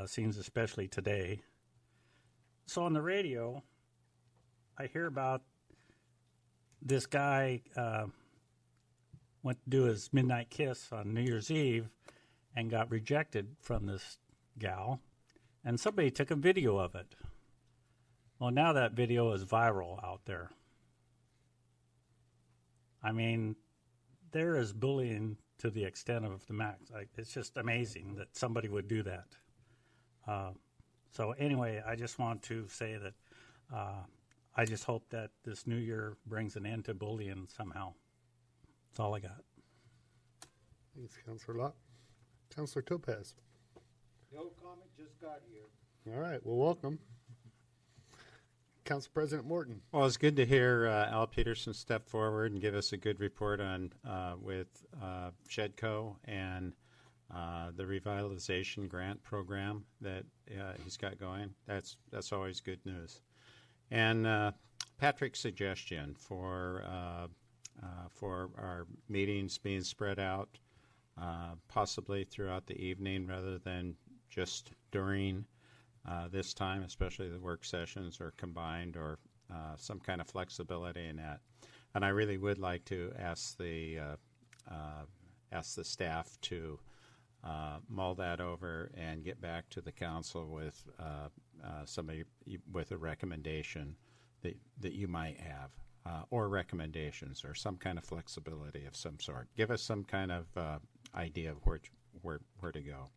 seems especially today. So on the radio, I hear about this guy went to do his midnight kiss on New Year's Eve and got rejected from this gal, and somebody took a video of it. Well, now that video is viral out there. I mean, there is bullying to the extent of the max. It's just amazing that somebody would do that. So anyway, I just want to say that I just hope that this new year brings an end to bullying somehow. That's all I got. Thanks, Councilor Locke. Councilor Topaz. No comment, just got here. All right, well, welcome. Council President Morton. Well, it's good to hear Al Peterson step forward and give us a good report on with Shedco and the revitalization grant program that he's got going. That's always good news. And Patrick's suggestion for our meetings being spread out, possibly throughout the evening rather than just during this time, especially the work sessions are combined, or some kind of flexibility in that. And I really would like to ask the staff to mull that over and get back to the council with somebody with a recommendation that you might have, or recommendations, or some kind of flexibility of some sort. Give us some kind of idea of where to go.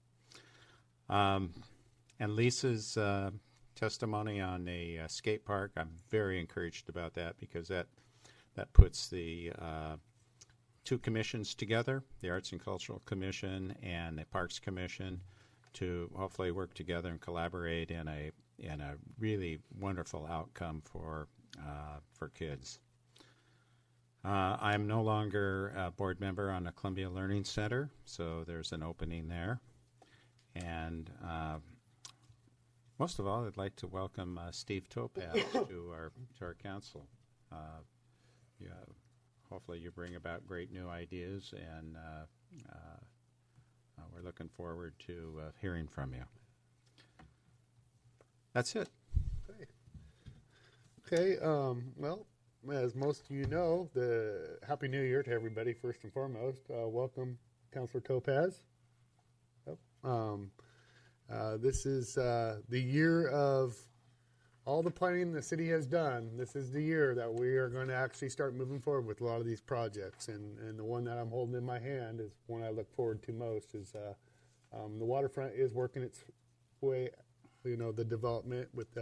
And Lisa's testimony on the skate park, I'm very encouraged about that, because that puts the two commissions together, the Arts and Cultural Commission and the Parks Commission, to hopefully work together and collaborate in a really wonderful outcome for kids. I'm no longer a board member on the Columbia Learning Center, so there's an opening there. And most of all, I'd like to welcome Steve Topaz to our council. Hopefully you bring about great new ideas, and we're looking forward to hearing from you. That's it. Okay. Well, as most of you know, the Happy New Year to everybody, first and foremost. Welcome, Councilor Topaz. This is the year of all the planning the city has done. This is the year that we are going to actually start moving forward with a lot of these projects. And the one that I'm holding in my hand is one I look forward to most. Is the waterfront is working its way. The development with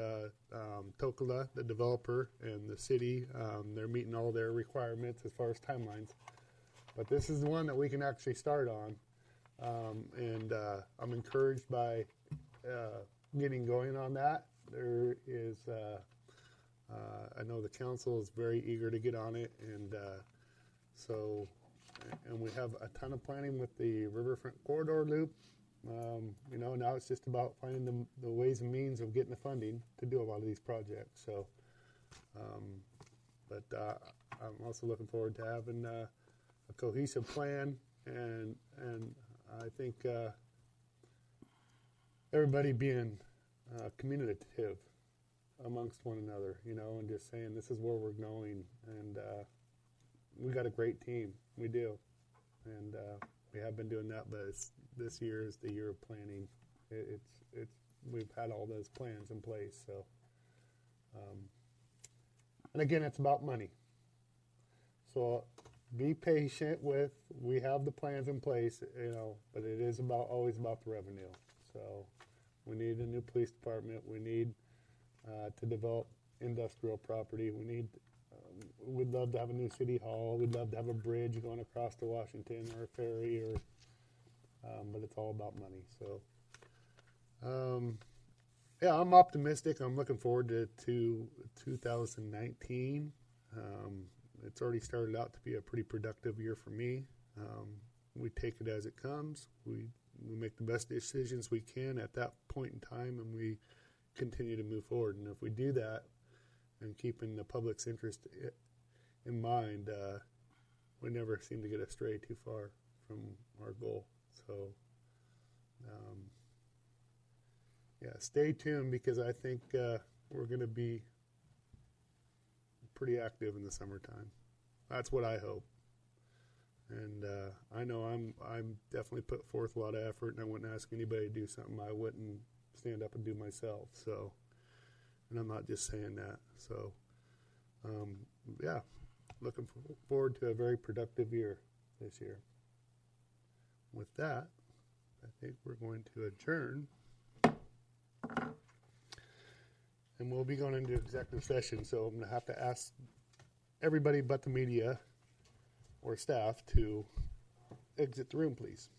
Tokala, the developer, and the city. They're meeting all their requirements as far as timelines. But this is the one that we can actually start on. And I'm encouraged by getting going on that. There is, I know the council is very eager to get on it, and and we have a ton of planning with the Riverfront Corridor Loop. Now it's just about finding the ways and means of getting the funding to do a lot of these projects. So, but I'm also looking forward to having a cohesive plan, and I think everybody being communicative amongst one another, and just saying this is where we're going, and we got a great team. We do, and we have been doing that, but this year is the year of planning We've had all those plans in place. So, and again, it's about money. So be patient with. We have the plans in place, but it is always about the revenue. So we need a new police department. We need to develop industrial property. We'd love to have a new city hall. We'd love to have a bridge going across to Washington or a ferry, but it's all about money. So, yeah, I'm optimistic. I'm looking forward to 2019. It's already started out to be a pretty productive year for me. We take it as it comes. We make the best decisions we can at that point in time, and we continue to move forward. And if we do that, and keeping the public's interest in mind, we never seem to get astray too far from our goal. So, yeah, stay tuned, because I think we're going to be pretty active in the summertime. That's what I hope. And I know I'm definitely put forth a lot of effort, and I wouldn't ask anybody to do something I wouldn't stand up and do myself. So, and I'm not just saying that. So, yeah, looking forward to a very productive year this year. With that, I think we're going to adjourn. And we'll be going into executive session, so I'm going to have to ask everybody but the media or staff to exit the room, please.